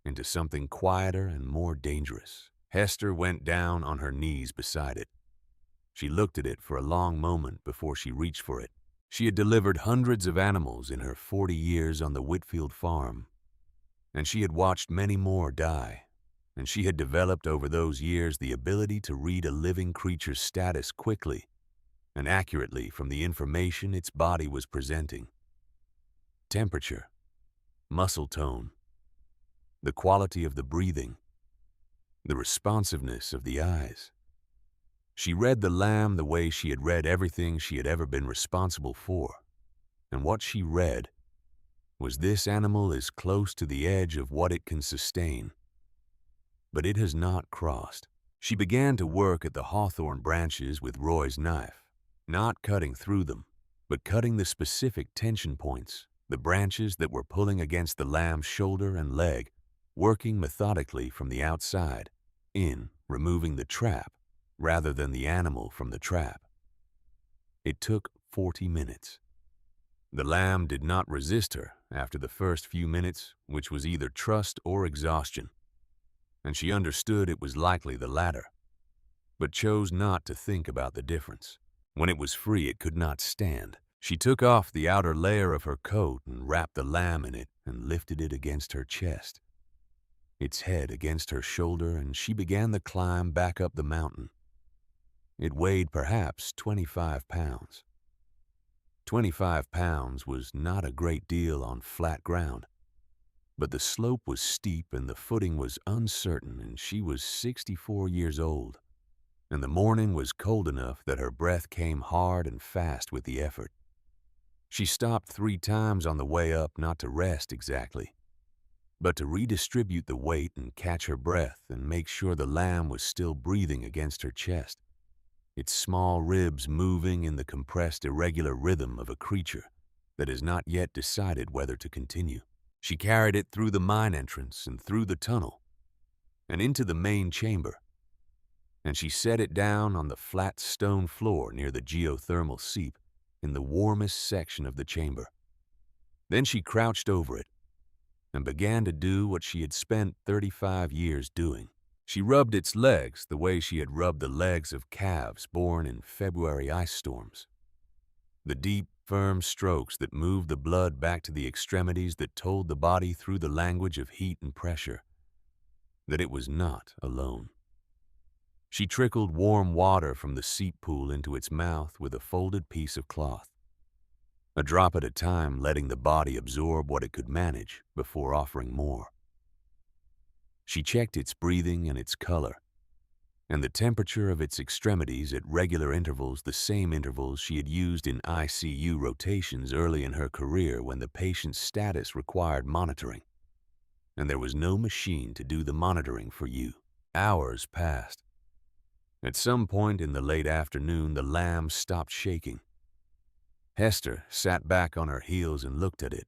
into something quieter and more dangerous. Hester went down on her knees beside it. She looked at it for a long moment before she reached for it. She had delivered hundreds of animals in her 40 years on the Whitfield farm, and she had watched many more die, and she had developed over those years the ability to read a living creature's status quickly and accurately from the information its body was presenting. Temperature, muscle tone, the quality of the breathing, the responsiveness of the eyes. She read the lamb the way she had read everything she had ever been responsible for, and what she read was this animal is close to the edge of what it can sustain, but it has not crossed. She began to work at the hawthorn branches with Roy's knife, not cutting through them, but cutting the specific tension points, the branches that were pulling against the lamb's shoulder and leg, working methodically from the outside in, removing the trap rather than the animal from the trap. It took 40 minutes. The lamb did not resist her after the first few minutes, which was either trust or exhaustion, and she understood it was likely the latter, but chose not to think about the difference. When it was free, it could not stand. She took off the outer layer of her coat and wrapped the lamb in it and lifted it against her chest, its head against her shoulder, and she began the climb back up the mountain. It weighed perhaps 25 pounds. 25 pounds was not a great deal on flat ground, but the slope was steep and the footing was uncertain, and she was 64 years old, and the morning was cold enough that her breath came hard and fast with the effort. She stopped 3 times on the way up, not to rest exactly, but to redistribute the weight and catch her breath and make sure the lamb was still breathing against her chest, its small ribs moving in the compressed, irregular rhythm of a creature that has not yet decided whether to continue. She carried it through the mine entrance and through the tunnel and into the main chamber, and she set it down on the flat stone floor near the geothermal seep in the warmest section of the chamber. Then she crouched over it and began to do what she had spent 35 years doing. She rubbed its legs the way she had rubbed the legs of calves born in February ice storms. The deep, firm strokes that moved the blood back to the extremities that told the body through the language of heat and pressure that it was not alone. She trickled warm water from the seep pool into its mouth with a folded piece of cloth, a drop at a time, letting the body absorb what it could manage before offering more. She checked its breathing and its color, and the temperature of its extremities at regular intervals, the same intervals she had used in ICU rotations early in her career when the patient's status required monitoring, and there was no machine to do the monitoring for you. Hours passed. At some point in the late afternoon, the lamb stopped shaking. Hester sat back on her heels and looked at it.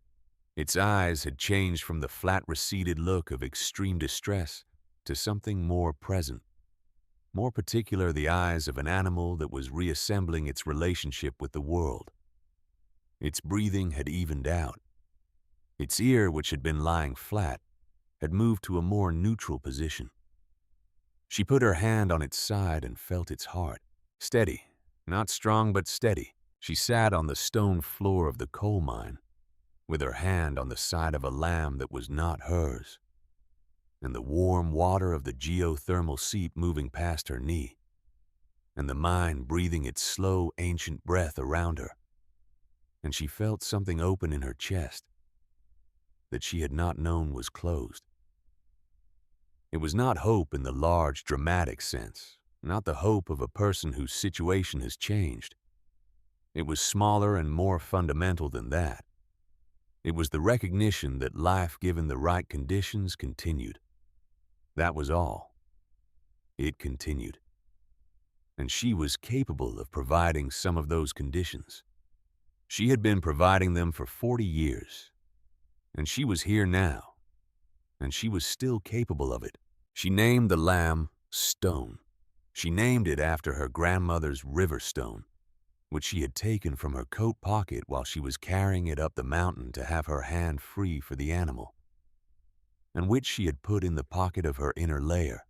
Its eyes had changed from the flat, receded look of extreme distress to something more present. More particular, the eyes of an animal that was reassembling its relationship with the world. Its breathing had evened out. Its ear, which had been lying flat, had moved to a more neutral position. She put her hand on its side and felt its heart. Steady, not strong but steady. She sat on the stone floor of the coal mine, with her hand on the side of a lamb that was not hers, and the warm water of the geothermal seep moving past her knee, and the mine breathing its slow, ancient breath around her. And she felt something open in her chest that she had not known was closed. It was not hope in the large, dramatic sense, not the hope of a person whose situation has changed. It was smaller and more fundamental than that. It was the recognition that life, given the right conditions, continued. That was all. It continued. And she was capable of providing some of those conditions. She had been providing them for 40 years, and she was here now, and she was still capable of it. She named the lamb Stone. She named it after her grandmother's river stone, which she had taken from her coat pocket while she was carrying it up the mountain to have her hand free for the animal, and which she had put in the pocket of her inner layer,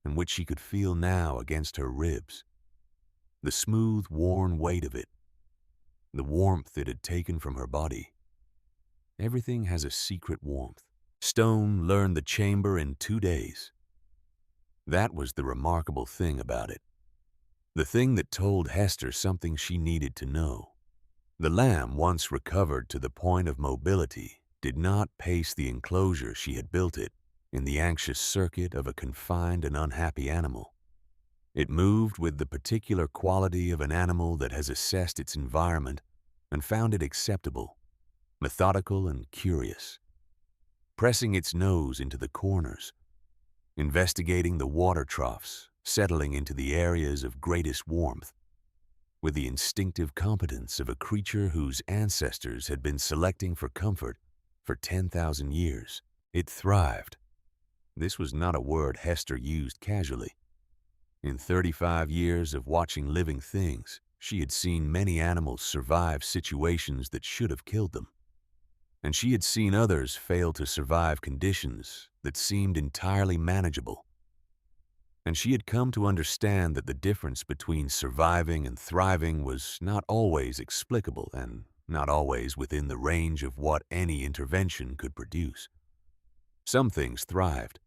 and which she could feel now against her ribs, the smooth, worn weight of it, the warmth it had taken from her body. Everything has a secret warmth. Stone learned the chamber in 2 days. That was the remarkable thing about it. The thing that told Hester something she needed to know. The lamb, once recovered to the point of mobility, did not pace the enclosure she had built it in the anxious circuit of a confined and unhappy animal. It moved with the particular quality of an animal that has assessed its environment and found it acceptable, methodical and curious, pressing its nose into the corners, investigating the water troughs, settling into the areas of greatest warmth, with the instinctive competence of a creature whose ancestors had been selecting for comfort for 10,000 years. It thrived. This was not a word Hester used casually. In 35 years of watching living things, she had seen many animals survive situations that should have killed them, and she had seen others fail to survive conditions that seemed entirely manageable. And she had come to understand that the difference between surviving and thriving was not always explicable and not always within the range of what any intervention could produce. Some things thrived.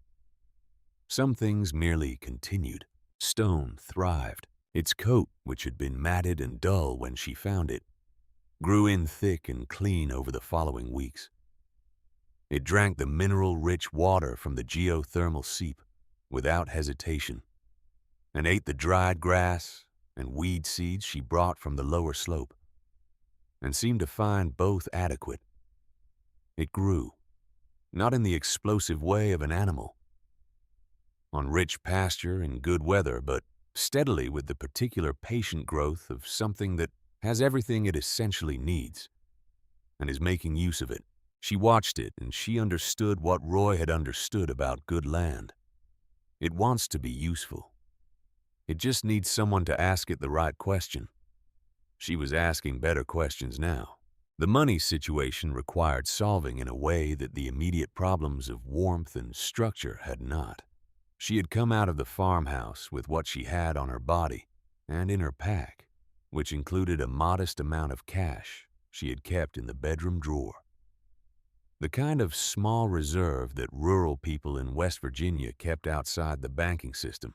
Some things merely continued. Stone thrived. Its coat, which had been matted and dull when she found it, grew in thick and clean over the following weeks. It drank the mineral-rich water from the geothermal seep without hesitation, and ate the dried grass and weed seeds she brought from the lower slope, and seemed to find both adequate. It grew, not in the explosive way of an animal, on rich pasture and good weather, but steadily with the particular patient growth of something that has everything it essentially needs and is making use of it. She watched it, and she understood what Roy had understood about good land. It wants to be useful. It just needs someone to ask it the right question. She was asking better questions now. The money situation required solving in a way that the immediate problems of warmth and structure had not. She had come out of the farmhouse with what she had on her body and in her pack, which included a modest amount of cash she had kept in the bedroom drawer. The kind of small reserve that rural people in West Virginia kept outside the banking system,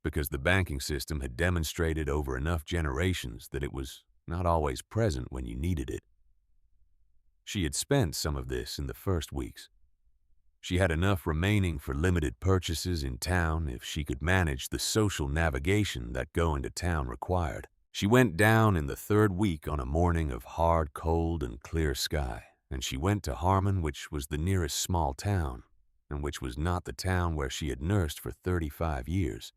because the banking system had demonstrated over enough generations that it was not always present when you needed it. She had spent some of this in the first weeks. She had enough remaining for limited purchases in town if she could manage the social navigation that going to town required. She went down in the third week on a morning of hard cold and clear sky, and she went to Harmon, which was the nearest small town, and which was not the town where she had nursed for 35 years,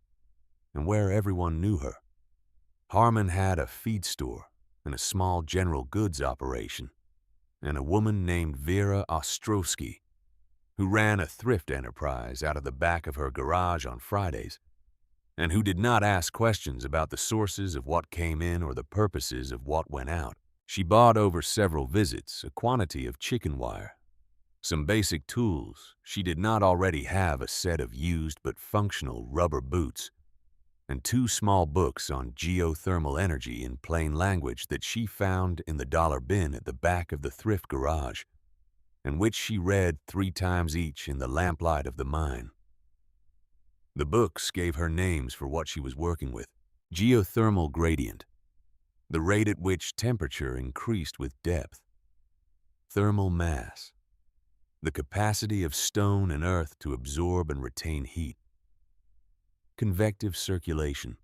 and where everyone knew her. Harmon had a feed store and a small general goods operation, and a woman named Vera Ostrowski, who ran a thrift enterprise out of the back of her garage on Fridays, and who did not ask questions about the sources of what came in or the purposes of what went out. She bought over several visits a quantity of chicken wire, some basic tools. She did not already have a set of used but functional rubber boots, and 2 small books on geothermal energy in plain language that she found in the dollar bin at the back of the thrift garage, and which she read 3 times each in the lamplight of the mine. The books gave her names for what she was working with: geothermal gradient, the rate at which temperature increased with depth; thermal mass, the capacity of stone and earth to absorb and retain heat; convective circulation,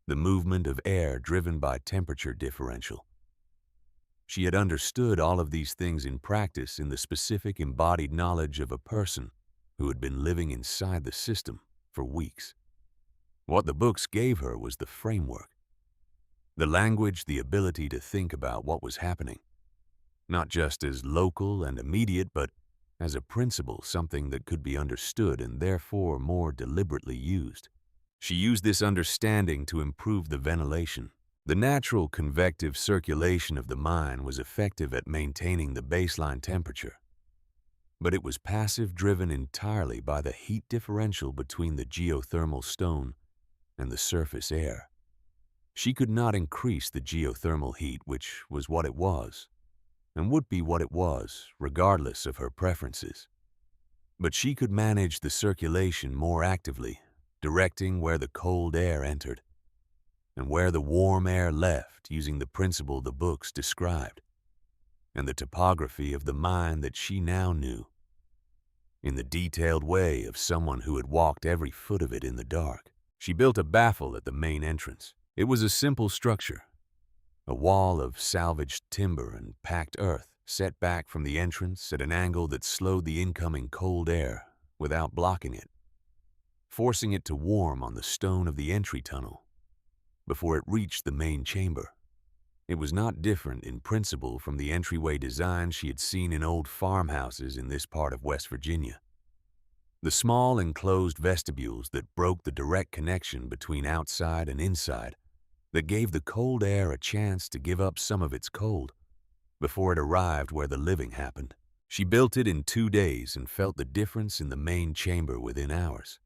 the movement of air driven by temperature differential. She had understood all of these things in practice in the specific embodied knowledge of a person who had been living inside the system for weeks. What the books gave her was the framework, the language, the ability to think about what was happening, not just as local and immediate, but as a principle, something that could be understood and therefore more deliberately used. She used this understanding to improve the ventilation. The natural convective circulation of the mine was effective at maintaining the baseline temperature, but it was passive, driven entirely by the heat differential between the geothermal stone and the surface air. She could not increase the geothermal heat, which was what it was, and would be what it was, regardless of her preferences. But she could manage the circulation more actively, directing where the cold air entered and where the warm air left, using the principle the books described, and the topography of the mine that she now knew, in the detailed way of someone who had walked every foot of it in the dark. She built a baffle at the main entrance. It was a simple structure, a wall of salvaged timber and packed earth set back from the entrance at an angle that slowed the incoming cold air without blocking it, forcing it to warm on the stone of the entry tunnel before it reached the main chamber. It was not different in principle from the entryway design she had seen in old farmhouses in this part of West Virginia. The small enclosed vestibules that broke the direct connection between outside and inside, that gave the cold air a chance to give up some of its cold before it arrived where the living happened. She built it in 2 days and felt the difference in the main chamber within hours.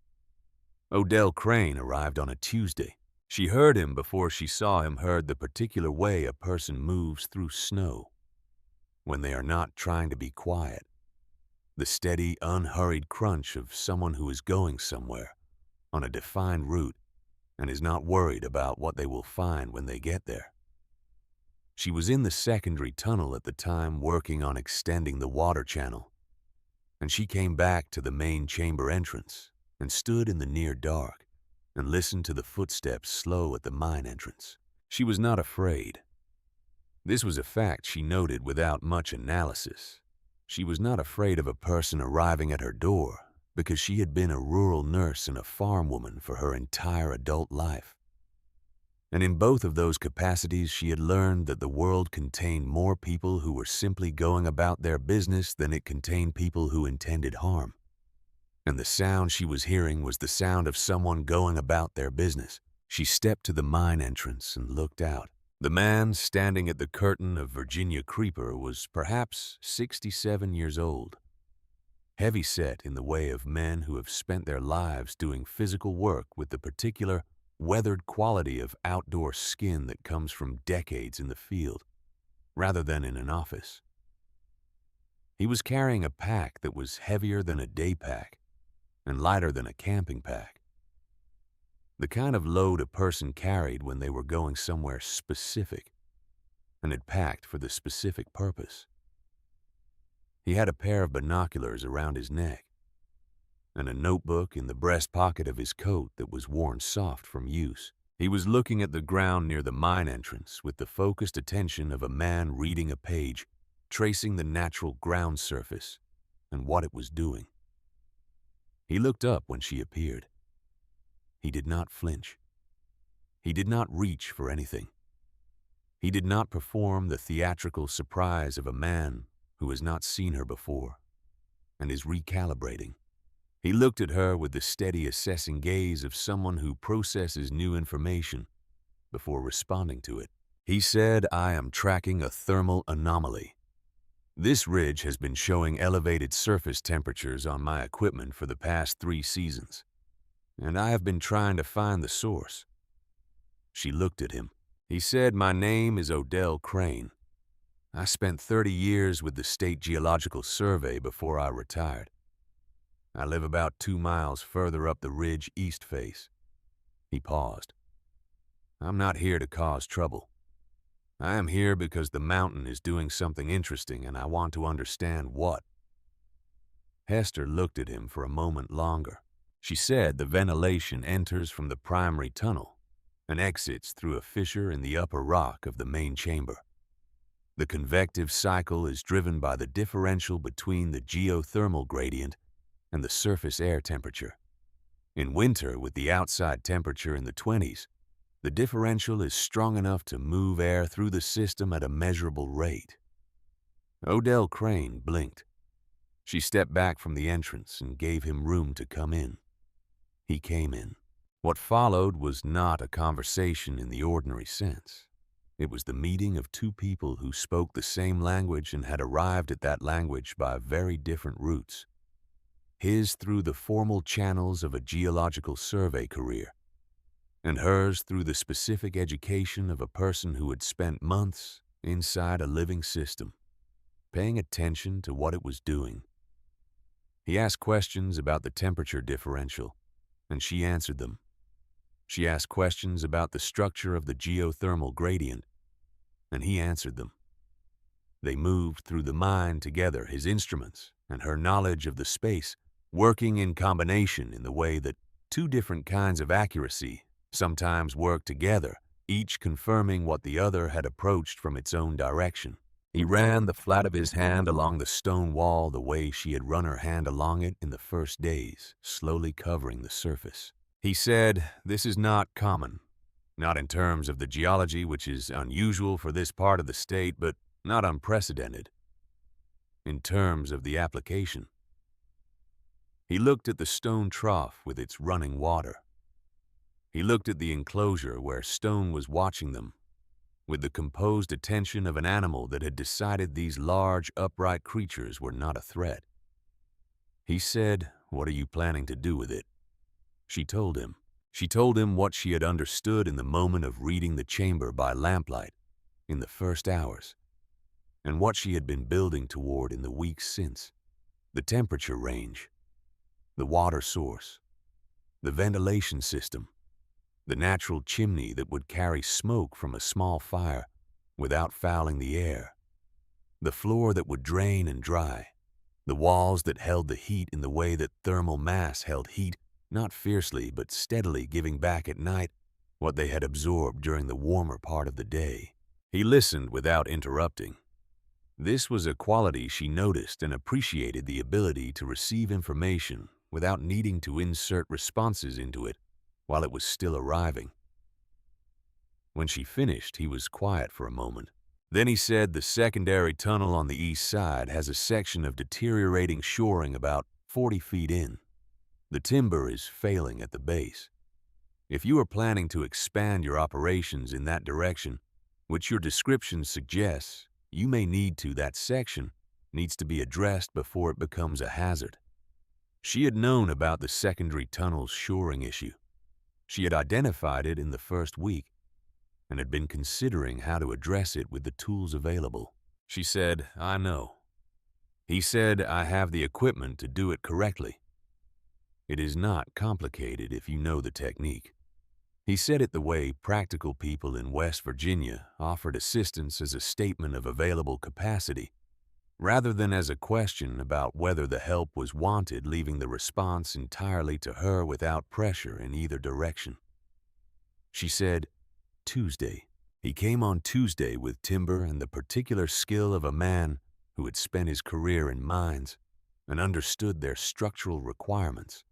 Odell Crane arrived on a Tuesday. She heard him before she saw him heard the particular way a person moves through snow when they are not trying to be quiet, the steady, unhurried crunch of someone who is going somewhere on a defined route and is not worried about what they will find when they get there. She was in the secondary tunnel at the time working on extending the water channel, and she came back to the main chamber entrance and stood in the near dark and listened to the footsteps slow at the mine entrance. She was not afraid. This was a fact she noted without much analysis. She was not afraid of a person arriving at her door because she had been a rural nurse and a farm woman for her entire adult life. And in both of those capacities, she had learned that the world contained more people who were simply going about their business than it contained people who intended harm. And the sound she was hearing was the sound of someone going about their business. She stepped to the mine entrance and looked out. The man standing at the curtain of Virginia Creeper was perhaps 67 years old, heavy-set in the way of men who have spent their lives doing physical work with the particular weathered quality of outdoor skin that comes from decades in the field, rather than in an office. He was carrying a pack that was heavier than a day pack and lighter than a camping pack. The kind of load a person carried when they were going somewhere specific and had packed for the specific purpose. He had a pair of binoculars around his neck and a notebook in the breast pocket of his coat that was worn soft from use. He was looking at the ground near the mine entrance with the focused attention of a man reading a page, tracing the natural ground surface and what it was doing. He looked up when she appeared. He did not flinch. He did not reach for anything. He did not perform the theatrical surprise of a man who has not seen her before and is recalibrating. He looked at her with the steady assessing gaze of someone who processes new information before responding to it. He said, "I am tracking a thermal anomaly. This ridge has been showing elevated surface temperatures on my equipment for the past 3 seasons, and I have been trying to find the source." She looked at him. He said, "My name is Odell Crane. I spent 30 years with the State Geological Survey before I retired. I live about 2 miles further up the ridge east face." He paused. "I'm not here to cause trouble. I am here because the mountain is doing something interesting and I want to understand what." Hester looked at him for a moment longer. She said the ventilation enters from the primary tunnel and exits through a fissure in the upper rock of the main chamber. The convective cycle is driven by the differential between the geothermal gradient and the surface air temperature. In winter, with the outside temperature in the 20s, the differential is strong enough to move air through the system at a measurable rate. Odell Crane blinked. She stepped back from the entrance and gave him room to come in. He came in. What followed was not a conversation in the ordinary sense. It was the meeting of 2 people who spoke the same language and had arrived at that language by very different routes. His through the formal channels of a geological survey career, and hers through the specific education of a person who had spent months inside a living system, paying attention to what it was doing. He asked questions about the temperature differential, and she answered them. She asked questions about the structure of the geothermal gradient, and he answered them. They moved through the mine together, his instruments and her knowledge of the space, working in combination in the way that 2 different kinds of accuracy sometimes work together, each confirming what the other had approached from its own direction. He ran the flat of his hand along the stone wall the way she had run her hand along it in the first days, slowly covering the surface. He said, "This is not common, not in terms of the geology, which is unusual for this part of the state, but not unprecedented in terms of the application." He looked at the stone trough with its running water. He looked at the enclosure where Stone was watching them, with the composed attention of an animal that had decided these large, upright creatures were not a threat. He said, "What are you planning to do with it?" She told him. She told him what she had understood in the moment of reading the chamber by lamplight in the first hours, and what she had been building toward in the weeks since. The temperature range, the water source, the ventilation system, the natural chimney that would carry smoke from a small fire without fouling the air, the floor that would drain and dry, the walls that held the heat in the way that thermal mass held heat, not fiercely but steadily giving back at night what they had absorbed during the warmer part of the day. He listened without interrupting. This was a quality she noticed and appreciated, the ability to receive information without needing to insert responses into it while it was still arriving. When she finished, he was quiet for a moment. Then he said the secondary tunnel on the east side has a section of deteriorating shoring about 40 feet in. The timber is failing at the base. If you are planning to expand your operations in that direction, which your description suggests, you may need to, that section needs to be addressed before it becomes a hazard. She had known about the secondary tunnel's shoring issue. She had identified it in the first week and had been considering how to address it with the tools available. She said, "I know." He said, "I have the equipment to do it correctly. It is not complicated if you know the technique." He said it the way practical people in West Virginia offered assistance, as a statement of available capacity, rather than as a question about whether the help was wanted, leaving the response entirely to her without pressure in either direction. She said, "Tuesday." He came on Tuesday with timber and the particular skill of a man who had spent his career in mines and understood their structural requirements,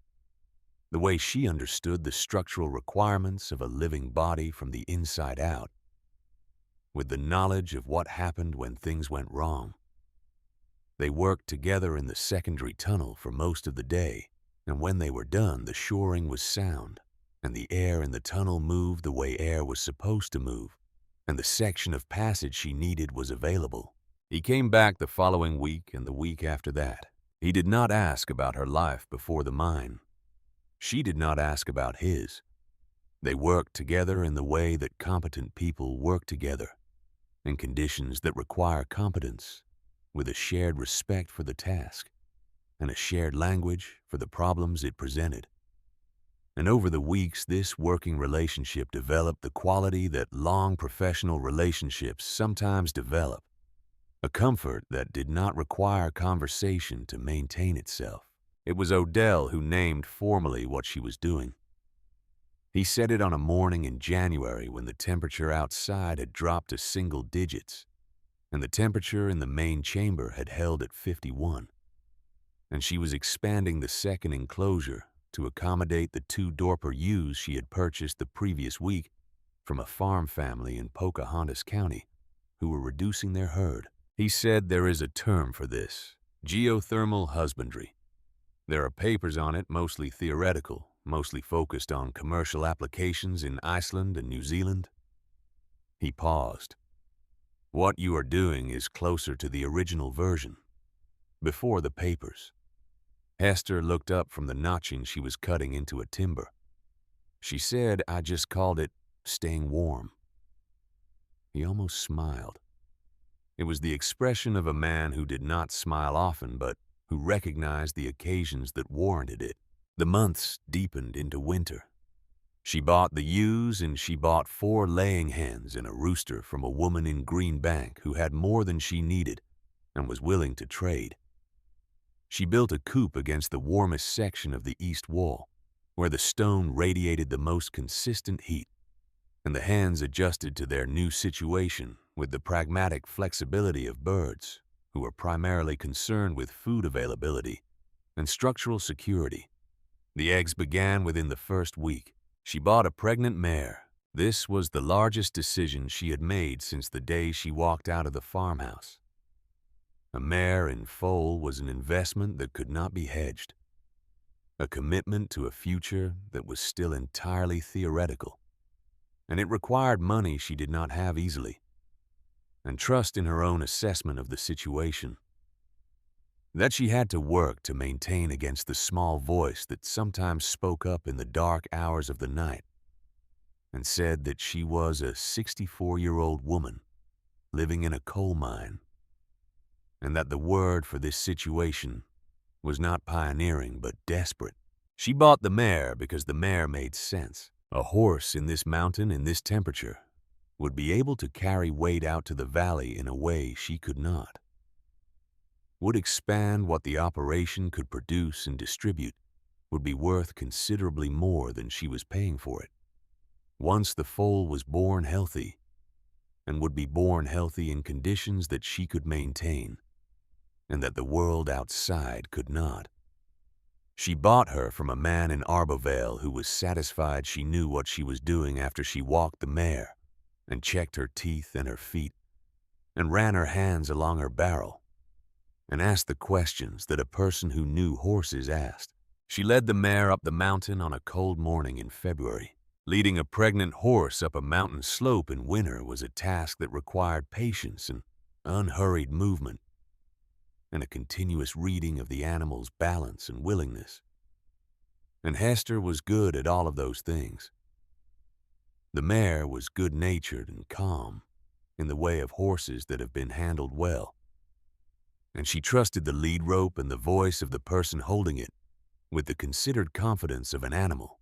the way she understood the structural requirements of a living body from the inside out, with the knowledge of what happened when things went wrong. They worked together in the secondary tunnel for most of the day, and when they were done, the shoring was sound, and the air in the tunnel moved the way air was supposed to move, and the section of passage she needed was available. He came back the following week and the week after that. He did not ask about her life before the mine. She did not ask about his. They worked together in the way that competent people work together, in conditions that require competence, with a shared respect for the task and a shared language for the problems it presented. And over the weeks, this working relationship developed the quality that long professional relationships sometimes develop, a comfort that did not require conversation to maintain itself. It was Odell who named formally what she was doing. He said it on a morning in January when the temperature outside had dropped to single digits, and the temperature in the main chamber had held at 51. And she was expanding the second enclosure to accommodate the 2 Dorper ewes she had purchased the previous week from a farm family in Pocahontas County who were reducing their herd. He said there is a term for this: geothermal husbandry. There are papers on it, mostly theoretical, mostly focused on commercial applications in Iceland and New Zealand. He paused. What you are doing is closer to the original version, before the papers. Hester looked up from the notching she was cutting into a timber. She said, "I just called it staying warm." He almost smiled. It was the expression of a man who did not smile often, but who recognized the occasions that warranted it. The months deepened into winter. She bought the ewes, and she bought 4 laying hens and a rooster from a woman in Green Bank who had more than she needed and was willing to trade. She built a coop against the warmest section of the east wall, where the stone radiated the most consistent heat, and the hens adjusted to their new situation with the pragmatic flexibility of birds who are primarily concerned with food availability and structural security. The eggs began within the first week. She bought a pregnant mare. This was the largest decision she had made since the day she walked out of the farmhouse. A mare in foal was an investment that could not be hedged, a commitment to a future that was still entirely theoretical, and it required money she did not have easily, and trust in her own assessment of the situation. That she had to work to maintain against the small voice that sometimes spoke up in the dark hours of the night and said that she was a 64-year-old woman living in a coal mine, and that the word for this situation was not pioneering but desperate. She bought the mare because the mare made sense. A horse in this mountain, in this temperature, would be able to carry weight out to the valley in a way she could not. Would expand what the operation could produce and distribute, would be worth considerably more than she was paying for it. Once the foal was born healthy, and would be born healthy in conditions that she could maintain, and that the world outside could not. She bought her from a man in Arbovale who was satisfied she knew what she was doing after she walked the mare, and checked her teeth and her feet, and ran her hands along her barrel, and asked the questions that a person who knew horses asked. She led the mare up the mountain on a cold morning in February. Leading a pregnant horse up a mountain slope in winter was a task that required patience and unhurried movement, and a continuous reading of the animal's balance and willingness. And Hester was good at all of those things. The mare was good-natured and calm, in the way of horses that have been handled well, and she trusted the lead rope and the voice of the person holding it with the considered confidence of an animal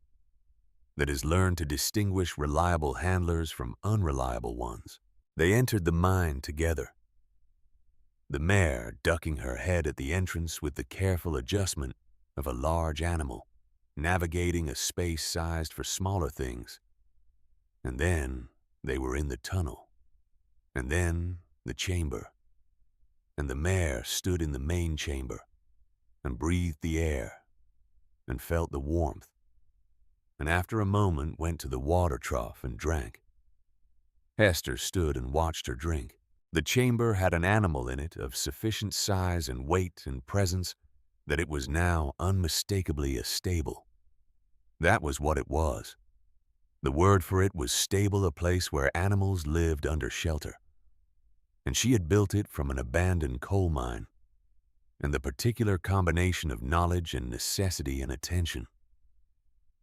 that has learned to distinguish reliable handlers from unreliable ones. They entered the mine together, the mare ducking her head at the entrance with the careful adjustment of a large animal, navigating a space sized for smaller things. And then they were in the tunnel, and then the chamber, and the mare stood in the main chamber and breathed the air and felt the warmth, and after a moment went to the water trough and drank. Hester stood and watched her drink. The chamber had an animal in it of sufficient size and weight and presence that it was now unmistakably a stable. That was what it was. The word for it was stable, a place where animals lived under shelter. And she had built it from an abandoned coal mine, and the particular combination of knowledge and necessity and attention.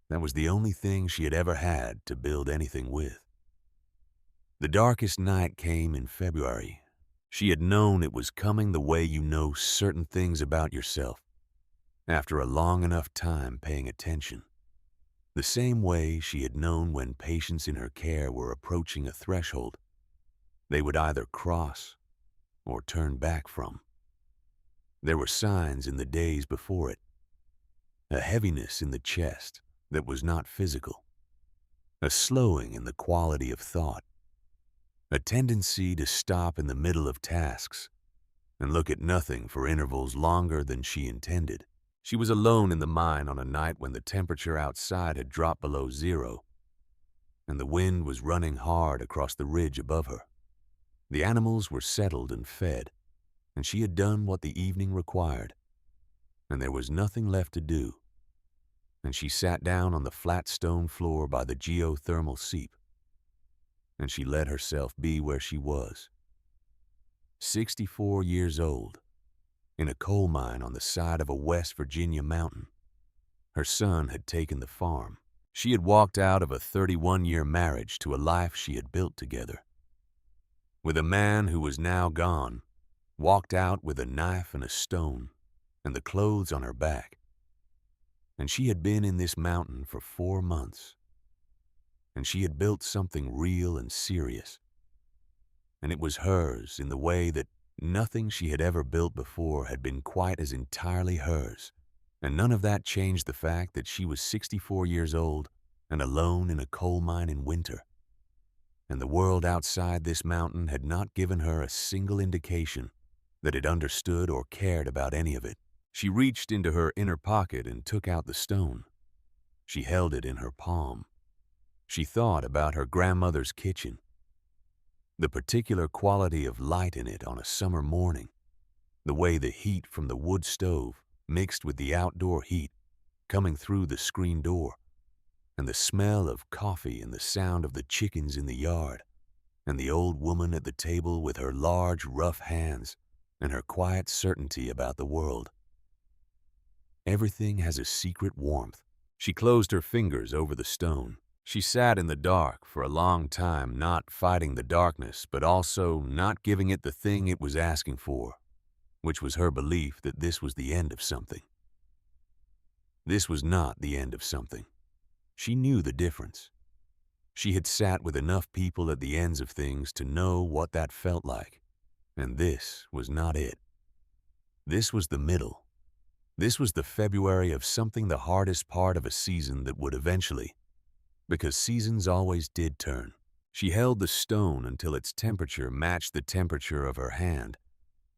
That was the only thing she had ever had to build anything with. The darkest night came in February. She had known it was coming the way you know certain things about yourself after a long enough time paying attention. The same way she had known when patients in her care were approaching a threshold they would either cross or turn back from. There were signs in the days before it, a heaviness in the chest that was not physical, a slowing in the quality of thought, a tendency to stop in the middle of tasks and look at nothing for intervals longer than she intended. She was alone in the mine on a night when the temperature outside had dropped below zero, and the wind was running hard across the ridge above her. The animals were settled and fed, and she had done what the evening required, and there was nothing left to do. And she sat down on the flat stone floor by the geothermal seep, and she let herself be where she was. 64 years old, in a coal mine on the side of a West Virginia mountain. Her son had taken the farm. She had walked out of a 31-year marriage to a life she had built together. With a man who was now gone, walked out with a knife and a stone and the clothes on her back. And she had been in this mountain for 4 months. And she had built something real and serious. And it was hers in the way that nothing she had ever built before had been quite as entirely hers. And none of that changed the fact that she was 64 years old and alone in a coal mine in winter. And the world outside this mountain had not given her a single indication that it understood or cared about any of it. She reached into her inner pocket and took out the stone. She held it in her palm. She thought about her grandmother's kitchen, the particular quality of light in it on a summer morning, the way the heat from the wood stove mixed with the outdoor heat coming through the screen door, and the smell of coffee and the sound of the chickens in the yard, and the old woman at the table with her large, rough hands and her quiet certainty about the world. Everything has a secret warmth. She closed her fingers over the stone. She sat in the dark for a long time, not fighting the darkness, but also not giving it the thing it was asking for, which was her belief that this was the end of something. This was not the end of something. She knew the difference. She had sat with enough people at the ends of things to know what that felt like, and this was not it. This was the middle. This was the February of something, the hardest part of a season that would eventually, because seasons always did turn. She held the stone until its temperature matched the temperature of her hand,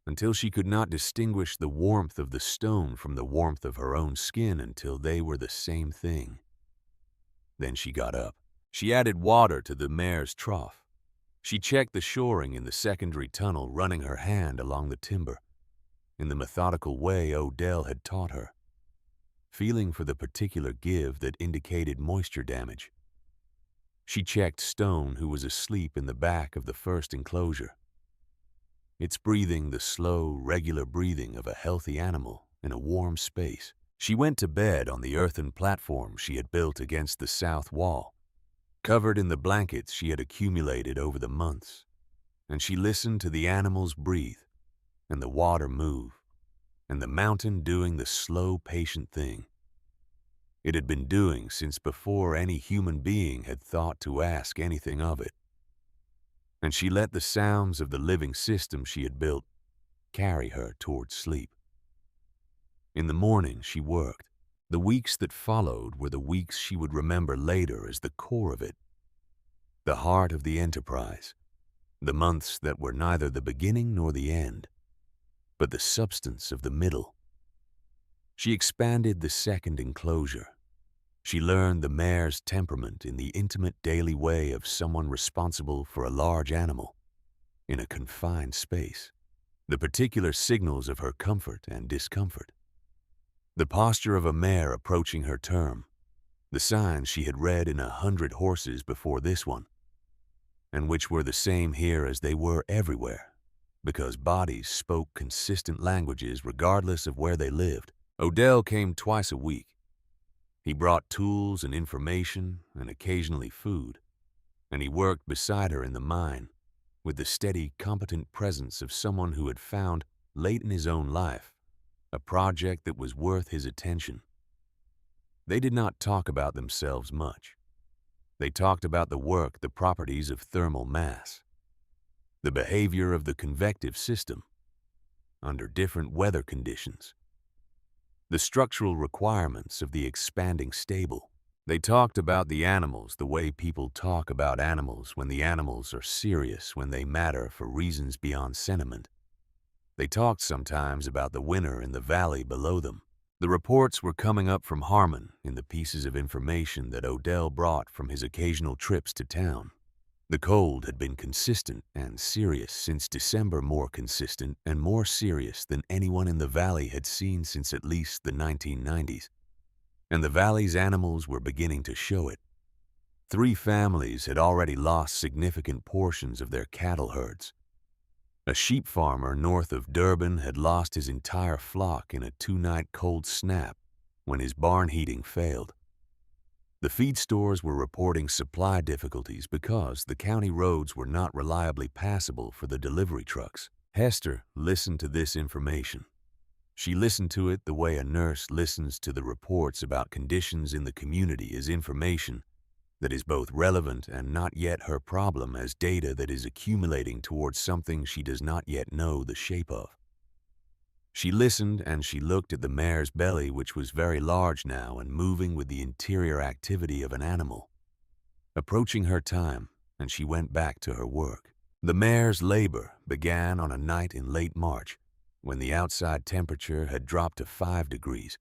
until she could not distinguish the warmth of the stone from the warmth of her own skin, until they were the same thing. Then she got up. She added water to the mare's trough. She checked the shoring in the secondary tunnel, running her hand along the timber, in the methodical way Odell had taught her, feeling for the particular give that indicated moisture damage. She checked Stone, who was asleep in the back of the first enclosure. It's breathing, the slow, regular breathing of a healthy animal in a warm space. She went to bed on the earthen platform she had built against the south wall, covered in the blankets she had accumulated over the months, and she listened to the animals breathe, and the water move, and the mountain doing the slow, patient thing it had been doing since before any human being had thought to ask anything of it. And she let the sounds of the living system she had built carry her towards sleep. In the morning she worked. The weeks that followed were the weeks she would remember later as the core of it, the heart of the enterprise, the months that were neither the beginning nor the end, but the substance of the middle. She expanded the second enclosure. She learned the mare's temperament in the intimate daily way of someone responsible for a large animal in a confined space, the particular signals of her comfort and discomfort, the posture of a mare approaching her term, the signs she had read in 100 horses before this one, and which were the same here as they were everywhere, because bodies spoke consistent languages regardless of where they lived. Odell came twice a week. He brought tools and information and occasionally food, and he worked beside her in the mine with the steady, competent presence of someone who had found, late in his own life, a project that was worth his attention. They did not talk about themselves much. They talked about the work, the properties of thermal mass, the behavior of the convective system under different weather conditions, the structural requirements of the expanding stable. They talked about the animals the way people talk about animals when the animals are serious, when they matter for reasons beyond sentiment. They talked sometimes about the winter in the valley below them. The reports were coming up from Harmon in the pieces of information that Odell brought from his occasional trips to town. The cold had been consistent and serious since December, more consistent and more serious than anyone in the valley had seen since at least the 1990s. And the valley's animals were beginning to show it. 3 families had already lost significant portions of their cattle herds. A sheep farmer north of Durban had lost his entire flock in a 2-night cold snap when his barn heating failed. The feed stores were reporting supply difficulties because the county roads were not reliably passable for the delivery trucks. Hester listened to this information. She listened to it the way a nurse listens to the reports about conditions in the community as information that is both relevant and not yet her problem, as data that is accumulating towards something she does not yet know the shape of. She listened and she looked at the mare's belly, which was very large now and moving with the interior activity of an animal, approaching her time, and she went back to her work. The mare's labor began on a night in late March when the outside temperature had dropped to 5 degrees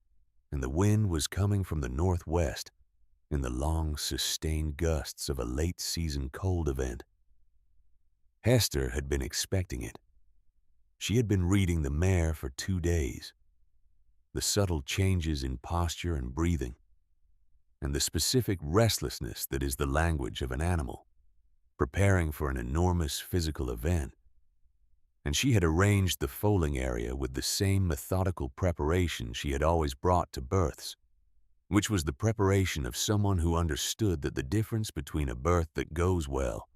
and the wind was coming from the northwest in the long, sustained gusts of a late-season cold event. Hester had been expecting it. She had been reading the mare for 2 days. The subtle changes in posture and breathing, and the specific restlessness that is the language of an animal, preparing for an enormous physical event. And she had arranged the foaling area with the same methodical preparation she had always brought to births, which was the preparation of someone who understood that the difference between a birth that goes well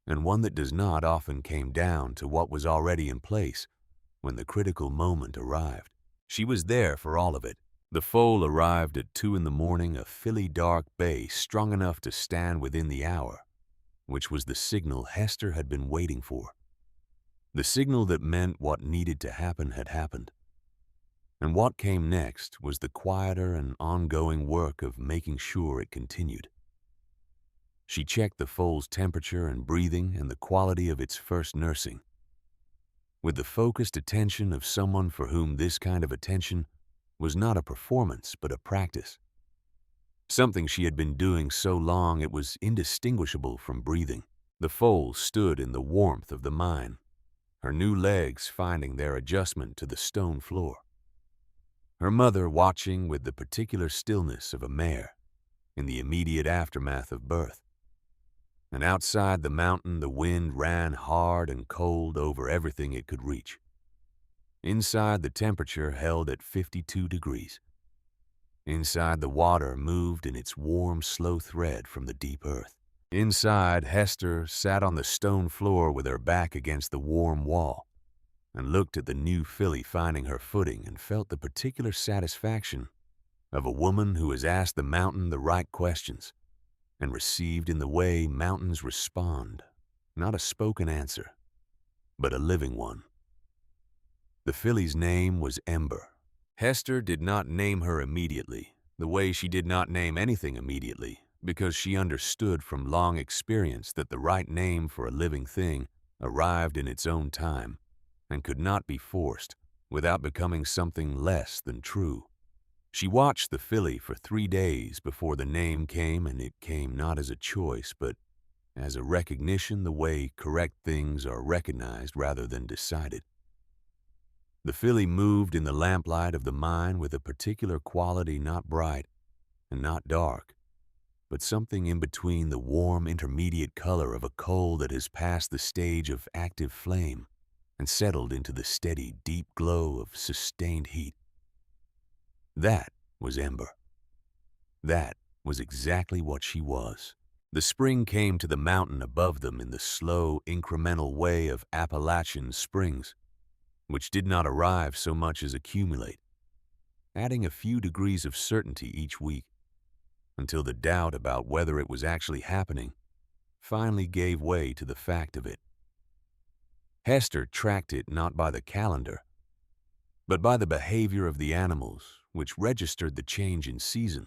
and one that does not often came down to what was already in place when the critical moment arrived. She was there for all of it. The foal arrived at 2 in the morning, a filly dark bay strong enough to stand within the hour, which was the signal Hester had been waiting for. The signal that meant what needed to happen had happened. And what came next was the quieter and ongoing work of making sure it continued. She checked the foal's temperature and breathing and the quality of its first nursing. With the focused attention of someone for whom this kind of attention was not a performance but a practice. Something she had been doing so long it was indistinguishable from breathing. The foal stood in the warmth of the mine, her new legs finding their adjustment to the stone floor. Her mother watching with the particular stillness of a mare in the immediate aftermath of birth. And outside the mountain the wind ran hard and cold over everything it could reach. Inside the temperature held at 52 degrees. Inside the water moved in its warm, slow thread from the deep earth. Inside, Hester sat on the stone floor with her back against the warm wall and looked at the new filly finding her footing and felt the particular satisfaction of a woman who has asked the mountain the right questions and received in the way mountains respond, not a spoken answer, but a living one. The filly's name was Ember. Hester did not name her immediately, the way she did not name anything immediately, because she understood from long experience that the right name for a living thing arrived in its own time and could not be forced without becoming something less than true. She watched the filly for 3 days before the name came, and it came not as a choice, but as a recognition the way correct things are recognized rather than decided. The filly moved in the lamplight of the mine with a particular quality, not bright and not dark, but something in between the warm intermediate color of a coal that has passed the stage of active flame and settled into the steady, deep glow of sustained heat. That was Ember. That was exactly what she was. The spring came to the mountain above them in the slow, incremental way of Appalachian springs, which did not arrive so much as accumulate, adding a few degrees of certainty each week, until the doubt about whether it was actually happening finally gave way to the fact of it. Hester tracked it not by the calendar, but by the behavior of the animals, which registered the change in season.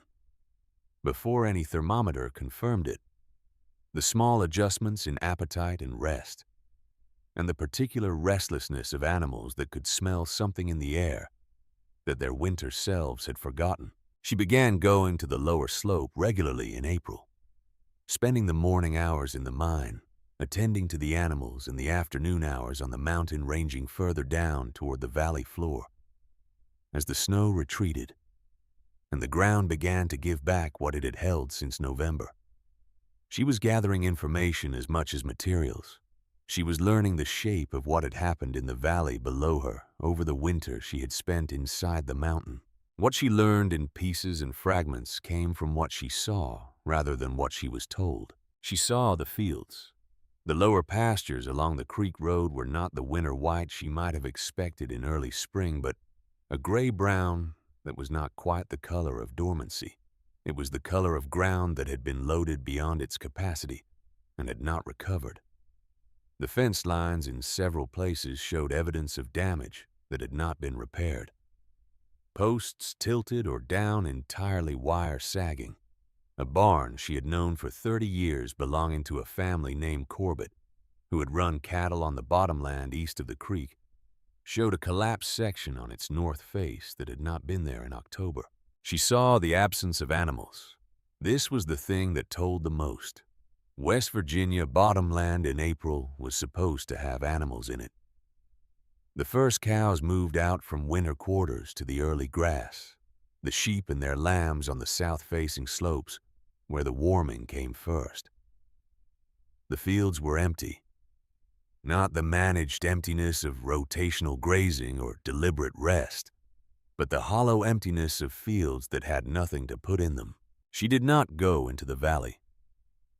Before any thermometer confirmed it, the small adjustments in appetite and rest, and the particular restlessness of animals that could smell something in the air that their winter selves had forgotten. She began going to the lower slope regularly in April, spending the morning hours in the mine, attending to the animals in the afternoon hours on the mountain ranging further down toward the valley floor. As the snow retreated, and the ground began to give back what it had held since November, she was gathering information as much as materials. She was learning the shape of what had happened in the valley below her over the winter she had spent inside the mountain. What she learned in pieces and fragments came from what she saw rather than what she was told. She saw the fields. The lower pastures along the creek road were not the winter white she might have expected in early spring, but a gray-brown that was not quite the color of dormancy. It was the color of ground that had been loaded beyond its capacity and had not recovered. The fence lines in several places showed evidence of damage that had not been repaired. Posts tilted or down, entirely wire sagging. A barn she had known for 30 years belonging to a family named Corbett, who had run cattle on the bottomland east of the creek, showed a collapsed section on its north face that had not been there in October. She saw the absence of animals. This was the thing that told the most. West Virginia bottomland in April was supposed to have animals in it. The first cows moved out from winter quarters to the early grass, the sheep and their lambs on the south-facing slopes where the warming came first. The fields were empty. Not the managed emptiness of rotational grazing or deliberate rest, but the hollow emptiness of fields that had nothing to put in them. She did not go into the valley.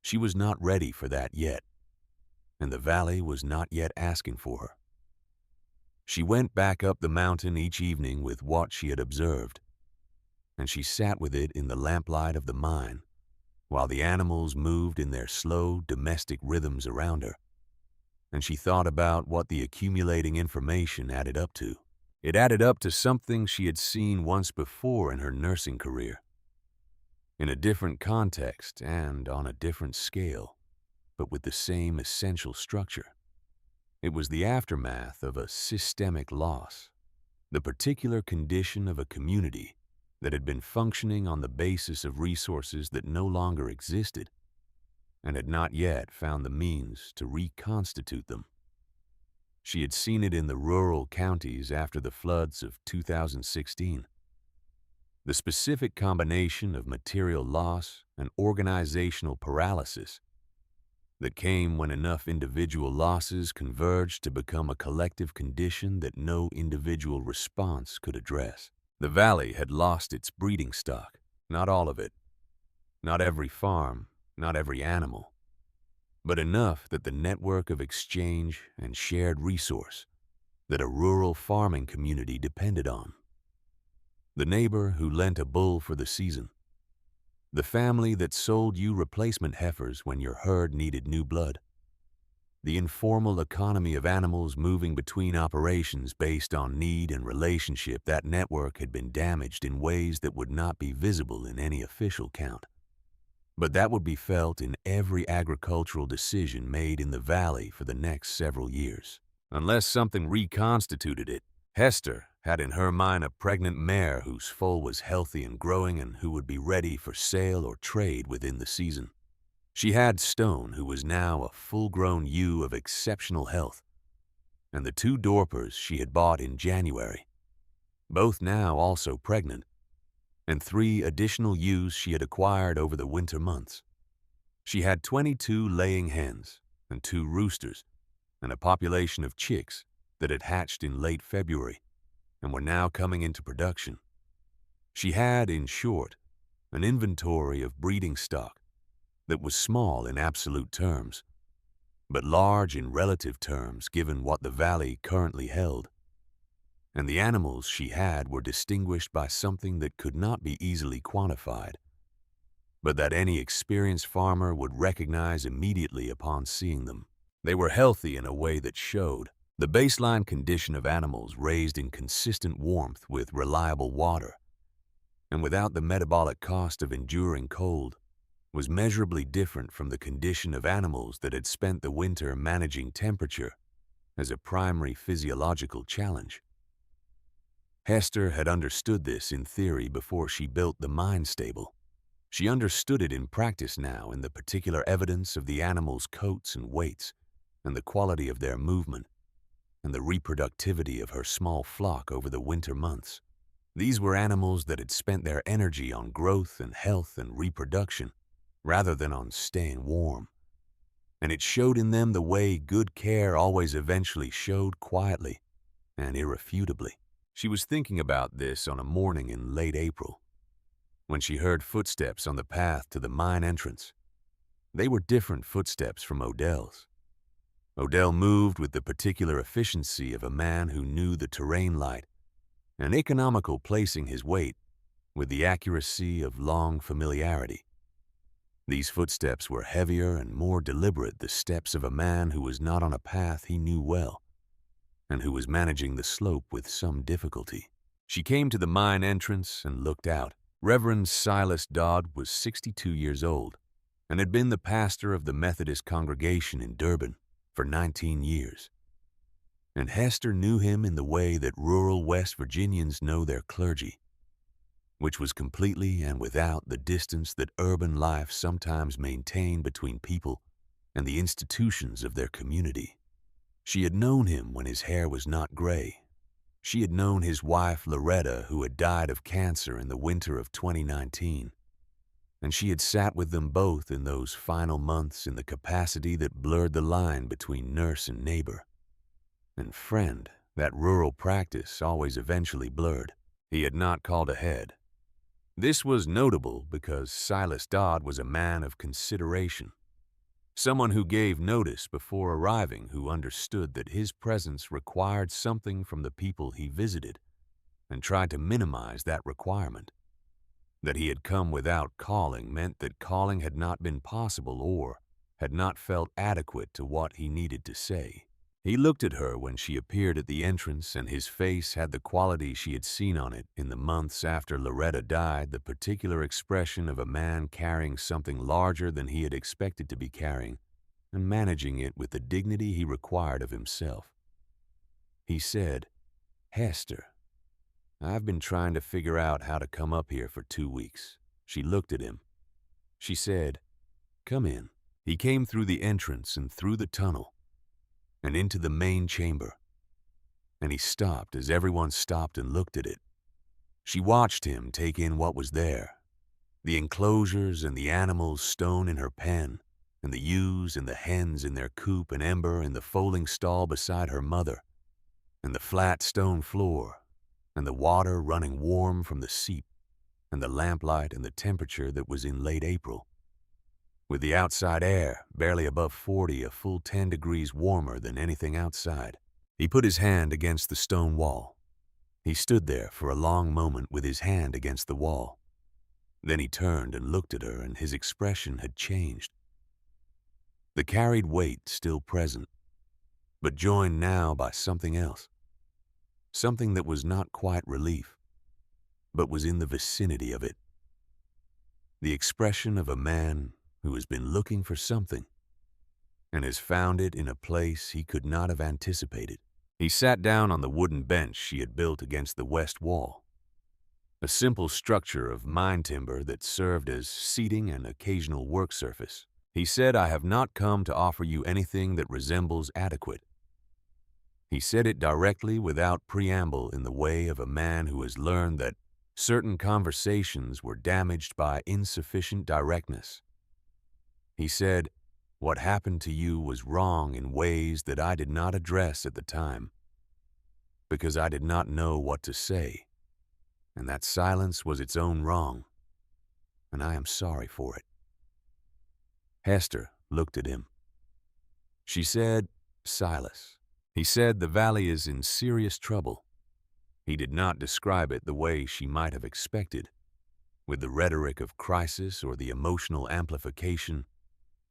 She was not ready for that yet, and the valley was not yet asking for her. She went back up the mountain each evening with what she had observed. and she sat with it in the lamplight of the mine, while the animals moved in their slow, domestic rhythms around her, and she thought about what the accumulating information added up to. It added up to something she had seen once before in her nursing career, in a different context and on a different scale, but with the same essential structure. It was the aftermath of a systemic loss, the particular condition of a community that had been functioning on the basis of resources that no longer existed and had not yet found the means to reconstitute them. She had seen it in the rural counties after the floods of 2016. The specific combination of material loss and organizational paralysis that came when enough individual losses converged to become a collective condition that no individual response could address. The valley had lost its breeding stock, not all of it, not every farm, not every animal, but enough that the network of exchange and shared resource that a rural farming community depended on. The neighbor who lent a bull for the season, the family that sold you replacement heifers when your herd needed new blood, the informal economy of animals moving between operations based on need and relationship. That network had been damaged in ways that would not be visible in any official count, but that would be felt in every agricultural decision made in the valley for the next several years. Unless something reconstituted it, Hester had in her mind a pregnant mare whose foal was healthy and growing and who would be ready for sale or trade within the season. She had Stone, who was now a full-grown ewe of exceptional health, and the 2 Dorpers she had bought in January, both now also pregnant, and 3 additional ewes she had acquired over the winter months. She had 22 laying hens and 2 roosters and a population of chicks that had hatched in late February and were now coming into production. She had, in short, an inventory of breeding stock that was small in absolute terms, but large in relative terms given what the valley currently held. And the animals she had were distinguished by something that could not be easily quantified, but that any experienced farmer would recognize immediately upon seeing them. They were healthy in a way that showed. The baseline condition of animals raised in consistent warmth with reliable water, and without the metabolic cost of enduring cold, was measurably different from the condition of animals that had spent the winter managing temperature as a primary physiological challenge. Hester had understood this in theory before she built the mine stable. She understood it in practice now in the particular evidence of the animals' coats and weights, and the quality of their movement, and the reproductivity of her small flock over the winter months. These were animals that had spent their energy on growth and health and reproduction, rather than on staying warm. And it showed in them the way good care always eventually showed quietly and irrefutably. She was thinking about this on a morning in late April, when she heard footsteps on the path to the mine entrance. They were different footsteps from Odell's. Odell moved with the particular efficiency of a man who knew the terrain light, and economical placing his weight with the accuracy of long familiarity. These footsteps were heavier and more deliberate, the steps of a man who was not on a path he knew well, and who was managing the slope with some difficulty. She came to the mine entrance and looked out. Reverend Silas Dodd was 62 years old and had been the pastor of the Methodist congregation in Durban for 19 years. And Hester knew him in the way that rural West Virginians know their clergy, which was completely and without the distance that urban life sometimes maintained between people and the institutions of their community. She had known him when his hair was not gray. She had known his wife Loretta, who had died of cancer in the winter of 2019. And she had sat with them both in those final months in the capacity that blurred the line between nurse and neighbor. And friend, that rural practice always eventually blurred. He had not called ahead. This was notable because Silas Dodd was a man of consideration, someone who gave notice before arriving, who understood that his presence required something from the people he visited and tried to minimize that requirement. That he had come without calling meant that calling had not been possible or had not felt adequate to what he needed to say. He looked at her when she appeared at the entrance, and his face had the quality she had seen on it in the months after Loretta died, the particular expression of a man carrying something larger than he had expected to be carrying and managing it with the dignity he required of himself. He said, "Hester, I've been trying to figure out how to come up here for 2 weeks." She looked at him. She said, "Come in." He came through the entrance and through the tunnel and into the main chamber, and he stopped as everyone stopped and looked at it. She watched him take in what was there, the enclosures and the animals stone in her pen, and the ewes and the hens in their coop and Ember in the foaling stall beside her mother, and the flat stone floor, and the water running warm from the seep, and the lamplight and the temperature that was in late April, with the outside air barely above 40, a full 10 degrees warmer than anything outside. He put his hand against the stone wall. He stood there for a long moment with his hand against the wall. Then he turned and looked at her, and his expression had changed. The carried weight still present, but joined now by something else. Something that was not quite relief, but was in the vicinity of it. The expression of a man who has been looking for something and has found it in a place he could not have anticipated. He sat down on the wooden bench she had built against the west wall, a simple structure of mine timber that served as seating and occasional work surface. He said, "I have not come to offer you anything that resembles adequate." He said it directly without preamble, in the way of a man who has learned that certain conversations were damaged by insufficient directness. He said, "What happened to you was wrong in ways that I did not address at the time, because I did not know what to say, and that silence was its own wrong, and I am sorry for it." Hester looked at him. She said, "Silas." He said, "The valley is in serious trouble." He did not describe it the way she might have expected, with the rhetoric of crisis or the emotional amplification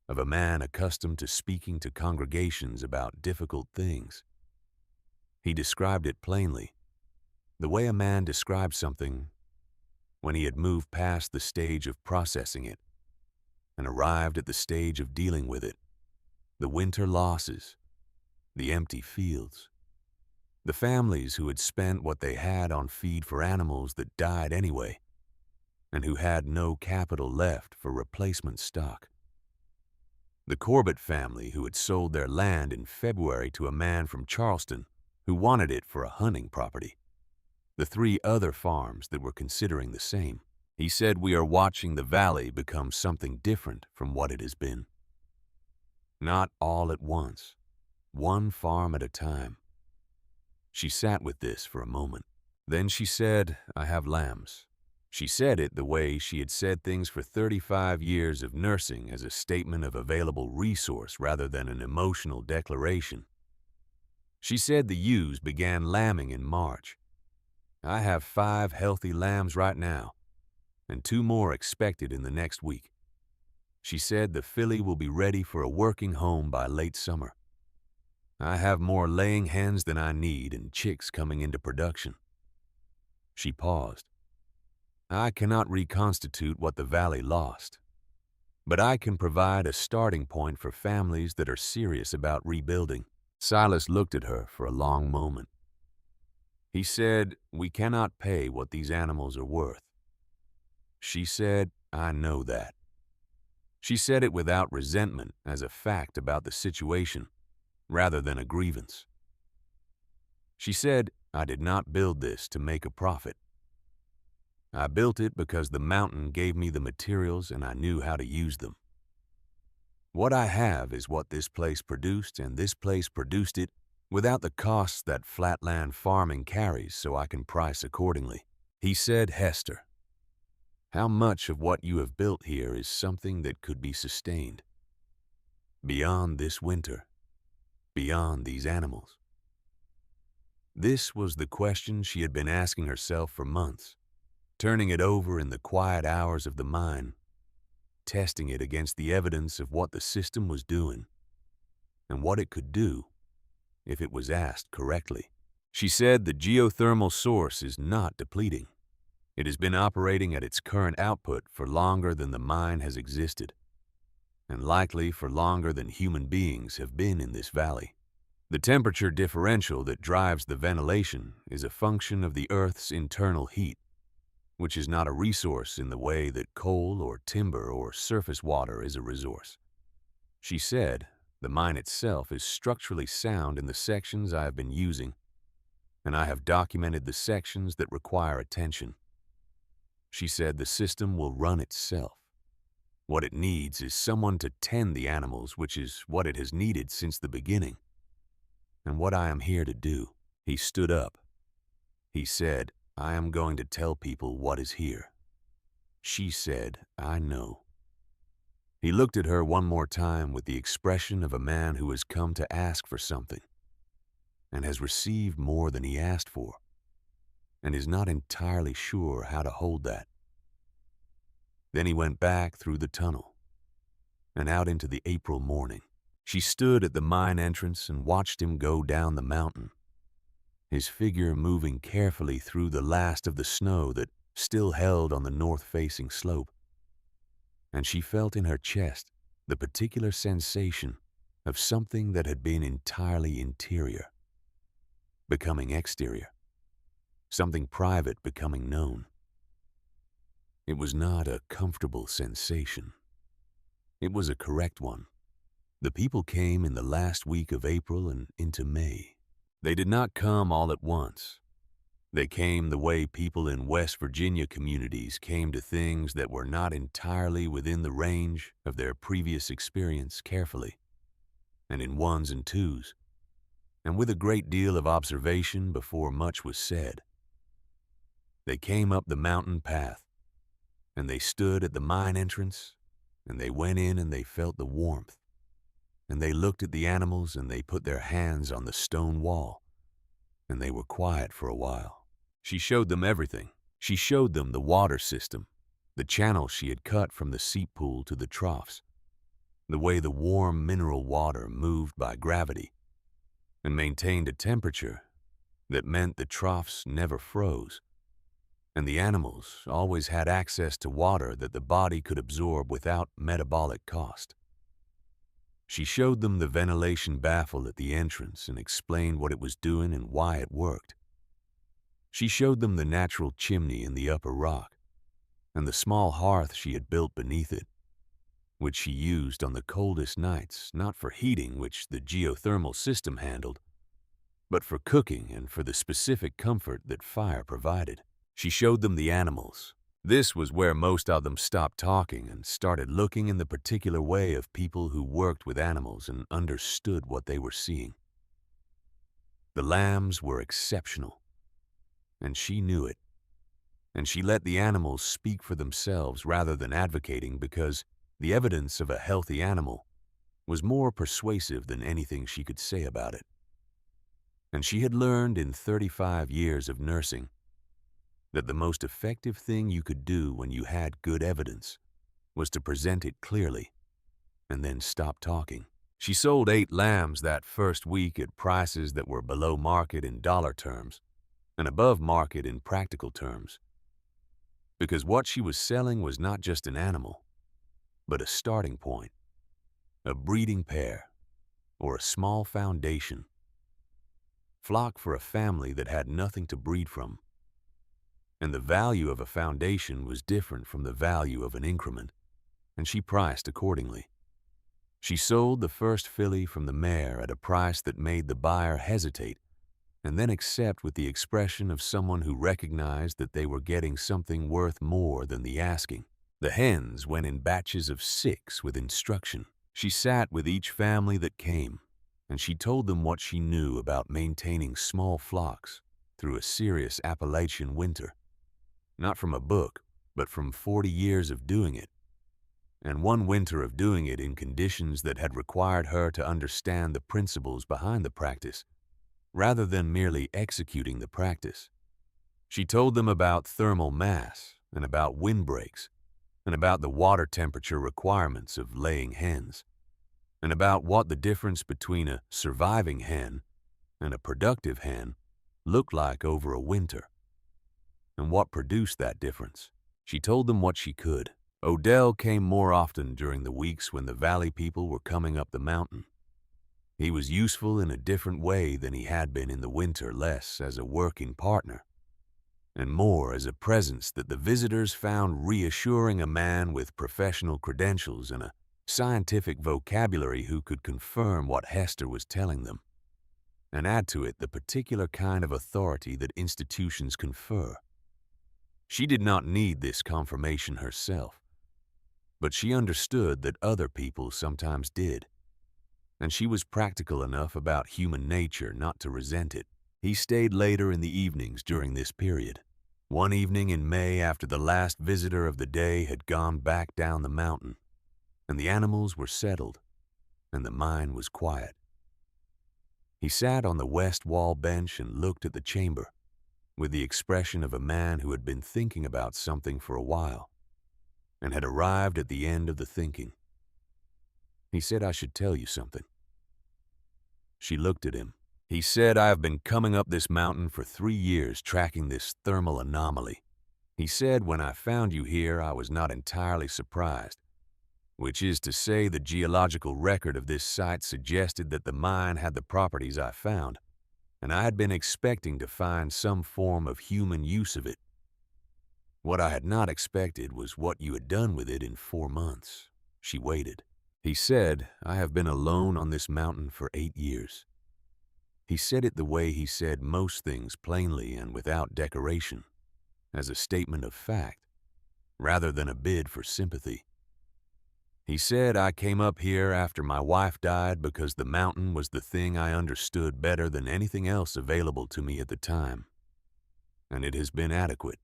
of a man accustomed to speaking to congregations about difficult things. He described it plainly, the way a man describes something when he had moved past the stage of processing it and arrived at the stage of dealing with it. The winter losses, the empty fields, the families who had spent what they had on feed for animals that died anyway, and who had no capital left for replacement stock. The Corbett family who had sold their land in February to a man from Charleston who wanted it for a hunting property. The 3 other farms that were considering the same. He said, "We are watching the valley become something different from what it has been. Not all at once, one farm at a time." She sat with this for a moment. Then she said, "I have lambs." She said it the way she had said things for 35 years of nursing, as a statement of available resource rather than an emotional declaration. She said the ewes began lambing in March. "I have 5 healthy lambs right now, and 2 more expected in the next week." She said the filly will be ready for a working home by late summer. "I have more laying hens than I need and chicks coming into production." She paused. "I cannot reconstitute what the valley lost, but I can provide a starting point for families that are serious about rebuilding." Silas looked at her for a long moment. He said, "We cannot pay what these animals are worth." She said, "I know that." She said it without resentment, as a fact about the situation, rather than a grievance. She said, "I did not build this to make a profit. I built it because the mountain gave me the materials and I knew how to use them. What I have is what this place produced, and this place produced it without the costs that flatland farming carries, so I can price accordingly." He said, "Hester, how much of what you have built here is something that could be sustained beyond this winter, beyond these animals?" This was the question she had been asking herself for months. turning it over in the quiet hours of the mine, testing it against the evidence of what the system was doing and what it could do if it was asked correctly. She said the geothermal source is not depleting. It has been operating at its current output for longer than the mine has existed, and likely for longer than human beings have been in this valley. The temperature differential that drives the ventilation is a function of the Earth's internal heat, which is not a resource in the way that coal or timber or surface water is a resource. She said the mine itself is structurally sound in the sections I have been using, and I have documented the sections that require attention. She said the system will run itself. What it needs is someone to tend the animals, which is what it has needed since the beginning, and what I am here to do. He stood up. He said, I am going to tell people what is here. She said, I know. He looked at her one more time with the expression of a man who has come to ask for something and has received more than he asked for and is not entirely sure how to hold that. Then he went back through the tunnel and out into the April morning. She stood at the mine entrance and watched him go down the mountain, his figure moving carefully through the last of the snow that still held on the north-facing slope. And she felt in her chest the particular sensation of something that had been entirely interior becoming exterior, something private becoming known. It was not a comfortable sensation. It was a correct one. The people came in the last week of April and into May. They did not come all at once. They came the way people in West Virginia communities came to things that were not entirely within the range of their previous experience carefully, and in ones and twos, and with a great deal of observation before much was said. They came up the mountain path, and they stood at the mine entrance, and they went in and they felt the warmth, and they looked at the animals and they put their hands on the stone wall, and they were quiet for a while. She showed them everything. She showed them the water system, the channel she had cut from the seep pool to the troughs, the way the warm mineral water moved by gravity and maintained a temperature that meant the troughs never froze, and the animals always had access to water that the body could absorb without metabolic cost. She showed them the ventilation baffle at the entrance and explained what it was doing and why it worked. She showed them the natural chimney in the upper rock and the small hearth she had built beneath it, which she used on the coldest nights, not for heating, which the geothermal system handled, but for cooking and for the specific comfort that fire provided. She showed them the animals. This was where most of them stopped talking and started looking in the particular way of people who worked with animals and understood what they were seeing. The lambs were exceptional, and she knew it. And she let the animals speak for themselves rather than advocating, because the evidence of a healthy animal was more persuasive than anything she could say about it. And she had learned in 35 years of nursing that the most effective thing you could do when you had good evidence was to present it clearly and then stop talking. She sold 8 lambs that first week at prices that were below market in dollar terms and above market in practical terms, because what she was selling was not just an animal, but a starting point, a breeding pair, or a small foundation. Flock for a family that had nothing to breed from. And the value of a foundation was different from the value of an increment, and she priced accordingly. She sold the first filly from the mare at a price that made the buyer hesitate and then accept with the expression of someone who recognized that they were getting something worth more than the asking. The hens went in batches of 6 with instruction. She sat with each family that came, and she told them what she knew about maintaining small flocks through a serious Appalachian winter. Not from a book, but from 40 years of doing it, and one winter of doing it in conditions that had required her to understand the principles behind the practice, rather than merely executing the practice. She told them about thermal mass and about windbreaks and about the water temperature requirements of laying hens and about what the difference between a surviving hen and a productive hen looked like over a winter and what produced that difference. She told them what she could. Odell came more often during the weeks when the valley people were coming up the mountain. He was useful in a different way than he had been in the winter, less as a working partner, and more as a presence that the visitors found reassuring, a man with professional credentials and a scientific vocabulary who could confirm what Hester was telling them, and add to it the particular kind of authority that institutions confer. She did not need this confirmation herself, but she understood that other people sometimes did, and she was practical enough about human nature not to resent it. He stayed later in the evenings during this period. One evening in May, after the last visitor of the day had gone back down the mountain, and the animals were settled, and the mine was quiet, he sat on the west wall bench and looked at the chamber, with the expression of a man who had been thinking about something for a while, and had arrived at the end of the thinking. He said, "I should tell you something." She looked at him. He said, "I have been coming up this mountain for 3 years tracking this thermal anomaly." He said, "When I found you here, I was not entirely surprised, which is to say the geological record of this site suggested that the mine had the properties I found, and I had been expecting to find some form of human use of it. What I had not expected was what you had done with it in 4 months." She waited. He said, "I have been alone on this mountain for 8 years. He said it the way he said most things, plainly and without decoration, as a statement of fact, rather than a bid for sympathy. He said, "I came up here after my wife died because the mountain was the thing I understood better than anything else available to me at the time, and it has been adequate."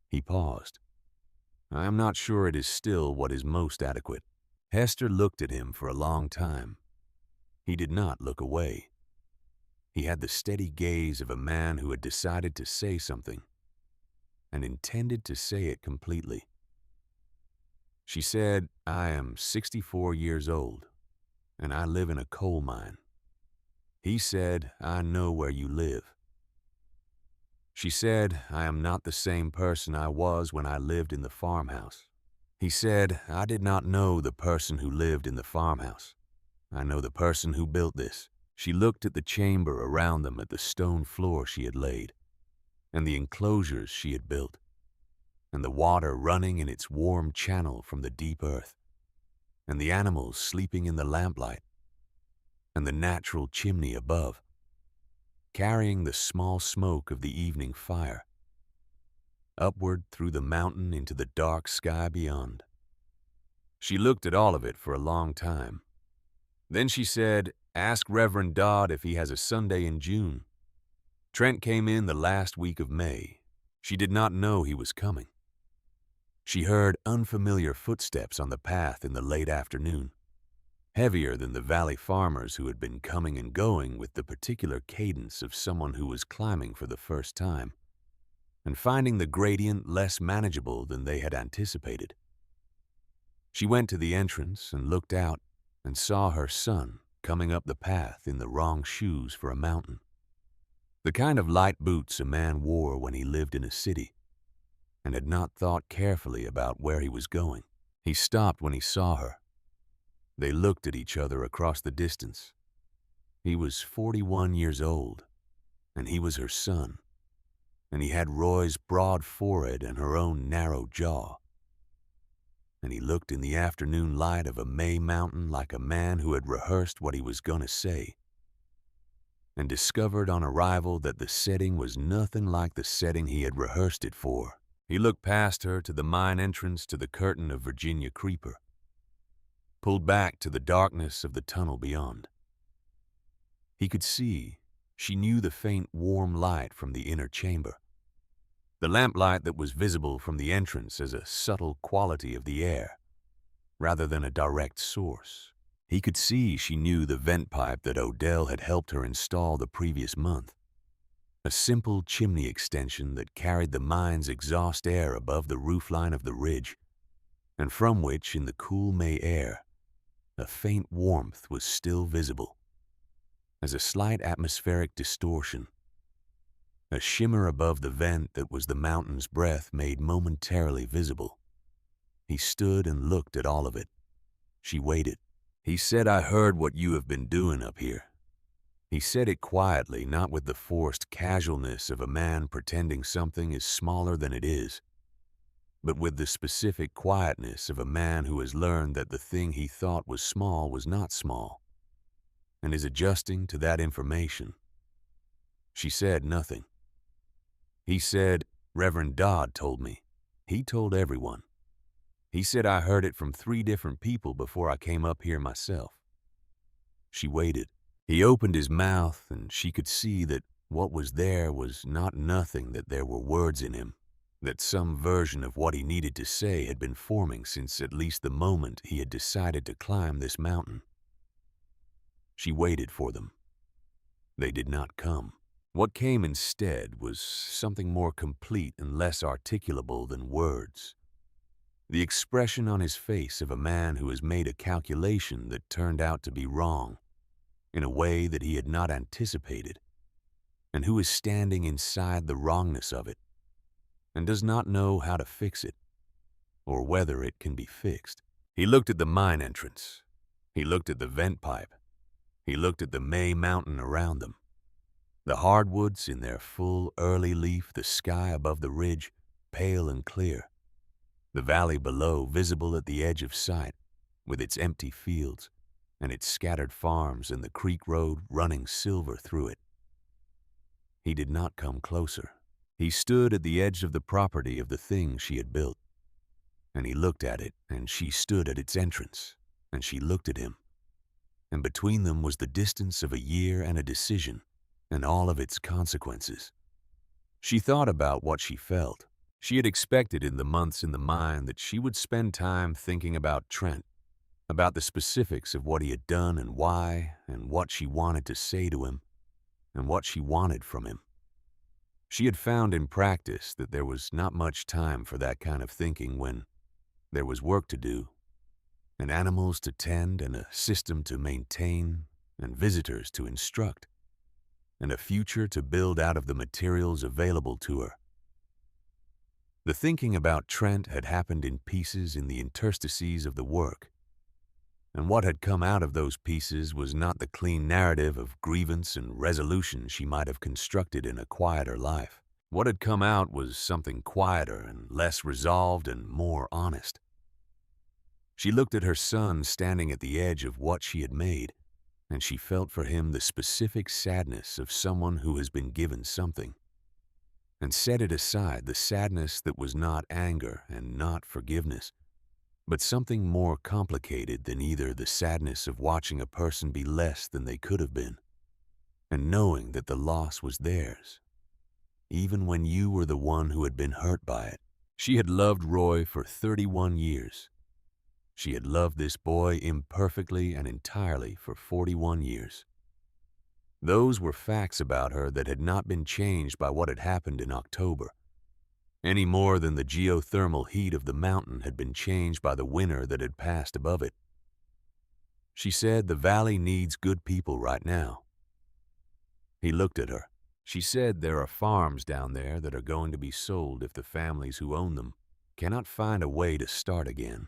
He paused. "I am not sure it is still what is most adequate." Hester looked at him for a long time. He did not look away. He had the steady gaze of a man who had decided to say something, and intended to say it completely. She said, "I am 64 years old, and I live in a coal mine." He said, "I know where you live." She said, "I am not the same person I was when I lived in the farmhouse." He said, "I did not know the person who lived in the farmhouse. I know the person who built this." She looked at the chamber around them, at the stone floor she had laid, and the enclosures she had built, and the water running in its warm channel from the deep earth, and the animals sleeping in the lamplight, and the natural chimney above, carrying the small smoke of the evening fire, upward through the mountain into the dark sky beyond. She looked at all of it for a long time. Then she said, "Ask Reverend Dodd if he has a Sunday in June." Trent came in the last week of May. She did not know he was coming. She heard unfamiliar footsteps on the path in the late afternoon, heavier than the valley farmers who had been coming and going with the particular cadence of someone who was climbing for the first time, and finding the gradient less manageable than they had anticipated. She went to the entrance and looked out and saw her son coming up the path in the wrong shoes for a mountain, the kind of light boots a man wore when he lived in a city and had not thought carefully about where he was going. He stopped when he saw her. They looked at each other across the distance. He was 41 years old, and he was her son, and he had Roy's broad forehead and her own narrow jaw. And he looked in the afternoon light of a May mountain like a man who had rehearsed what he was going to say, and discovered on arrival that the setting was nothing like the setting he had rehearsed it for. He looked past her to the mine entrance, to the curtain of Virginia creeper, pulled back to the darkness of the tunnel beyond. He could see, she knew, the faint warm light from the inner chamber, the lamplight that was visible from the entrance as a subtle quality of the air, rather than a direct source. He could see, she knew, the vent pipe that Odell had helped her install the previous month, a simple chimney extension that carried the mine's exhaust air above the roofline of the ridge, and from which, in the cool May air, a faint warmth was still visible, as a slight atmospheric distortion, a shimmer above the vent that was the mountain's breath made momentarily visible. He stood and looked at all of it. She waited. "He said, I heard what you have been doing up here." He said it quietly, not with the forced casualness of a man pretending something is smaller than it is, but with the specific quietness of a man who has learned that the thing he thought was small was not small, and is adjusting to that information. She said nothing. He said, "Reverend Dodd told me. He told everyone. He said I heard it from 3 different people before I came up here myself." She waited. He opened his mouth, and she could see that what was there was not nothing, that there were words in him, that some version of what he needed to say had been forming since at least the moment he had decided to climb this mountain. She waited for them. They did not come. What came instead was something more complete and less articulable than words. The expression on his face of a man who has made a calculation that turned out to be wrong, in a way that he had not anticipated, and who is standing inside the wrongness of it, and does not know how to fix it, or whether it can be fixed. He looked at the mine entrance. He looked at the vent pipe. He looked at the May mountain around them, the hardwoods in their full early leaf, the sky above the ridge, pale and clear, the valley below visible at the edge of sight, with its empty fields, and its scattered farms, and the creek road running silver through it. He did not come closer. He stood at the edge of the property of the thing she had built, and he looked at it, and she stood at its entrance, and she looked at him, and between them was the distance of a year and a decision, and all of its consequences. She thought about what she felt. She had expected in the months in the mine that she would spend time thinking about Trent, about the specifics of what he had done and why, and what she wanted to say to him, and what she wanted from him. She had found in practice that there was not much time for that kind of thinking when there was work to do, and animals to tend, and a system to maintain, and visitors to instruct, and a future to build out of the materials available to her. The thinking about Trent had happened in pieces in the interstices of the work, and what had come out of those pieces was not the clean narrative of grievance and resolution she might have constructed in a quieter life. What had come out was something quieter and less resolved and more honest. She looked at her son standing at the edge of what she had made, and she felt for him the specific sadness of someone who has been given something, and set it aside, the sadness that was not anger and not forgiveness, but something more complicated than either, the sadness of watching a person be less than they could have been, and knowing that the loss was theirs, even when you were the one who had been hurt by it. She had loved Roy for 31 years. She had loved this boy imperfectly and entirely for 41 years. Those were facts about her that had not been changed by what had happened in October, any more than the geothermal heat of the mountain had been changed by the winter that had passed above it. She said the valley needs good people right now. He looked at her. She said there are farms down there that are going to be sold if the families who own them cannot find a way to start again.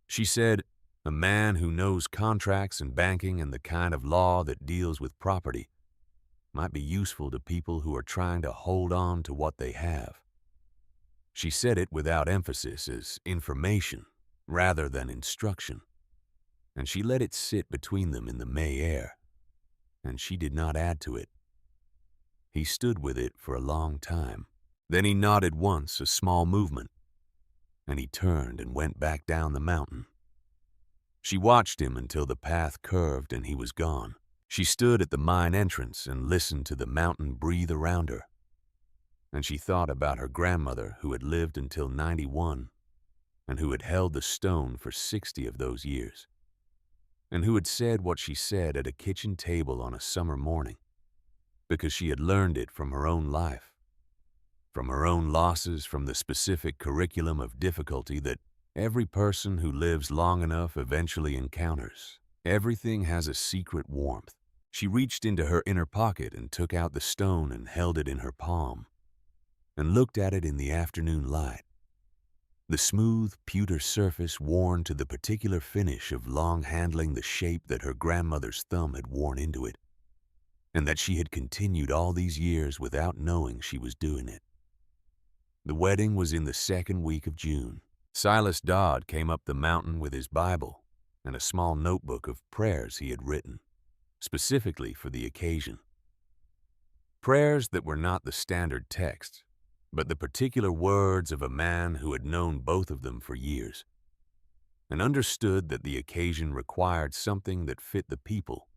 She said a man who knows contracts and banking and the kind of law that deals with property might be useful to people who are trying to hold on to what they have. She said it without emphasis, as information rather than instruction, and she let it sit between them in the May air, and she did not add to it. He stood with it for a long time. Then he nodded once, a small movement, and he turned and went back down the mountain. She watched him until the path curved and he was gone. She stood at the mine entrance and listened to the mountain breathe around her, and she thought about her grandmother who had lived until 91 and who had held the stone for 60 of those years, and who had said what she said at a kitchen table on a summer morning. because she had learned it from her own life, from her own losses, from the specific curriculum of difficulty that every person who lives long enough eventually encounters. Everything has a secret warmth. She reached into her inner pocket and took out the stone and held it in her palm, and looked at it in the afternoon light. The smooth, pewter surface worn to the particular finish of long handling the shape that her grandmother's thumb had worn into it, and that she had continued all these years without knowing she was doing it. The wedding was in the second week of June. Silas Dodd came up the mountain with his Bible and a small notebook of prayers he had written, specifically for the occasion. Prayers that were not the standard text, but the particular words of a man who had known both of them for years, and understood that the occasion required something that fit the people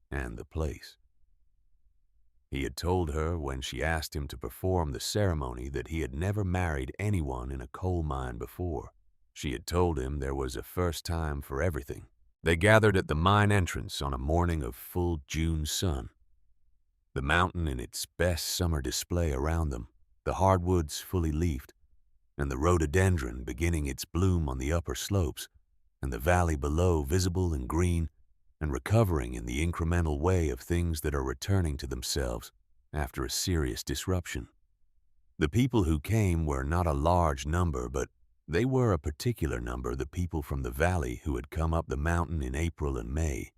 and the place. He had told her when she asked him to perform the ceremony that he had never married anyone in a coal mine before. She had told him there was a first time for everything. They gathered at the mine entrance on a morning of full June sun, the mountain in its best summer display around them, the hardwoods fully leafed, and the rhododendron beginning its bloom on the upper slopes, and the valley below visible and green and recovering in the incremental way of things that are returning to themselves after a serious disruption. The people who came were not a large number, but they were a particular number, the people from the valley who had come up the mountain in April and May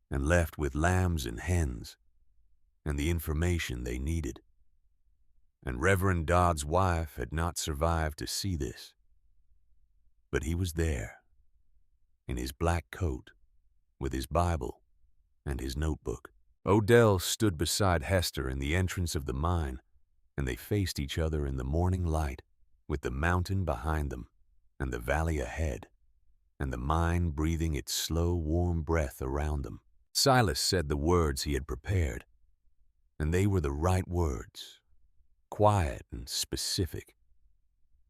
and left with lambs and hens and the information they needed. And Reverend Dodd's wife had not survived to see this. But he was there, in his black coat, with his Bible and his notebook. Odell stood beside Hester in the entrance of the mine, and they faced each other in the morning light, with the mountain behind them and the valley ahead, and the mine breathing its slow, warm breath around them. Silas said the words he had prepared, and they were the right words, quiet and specific,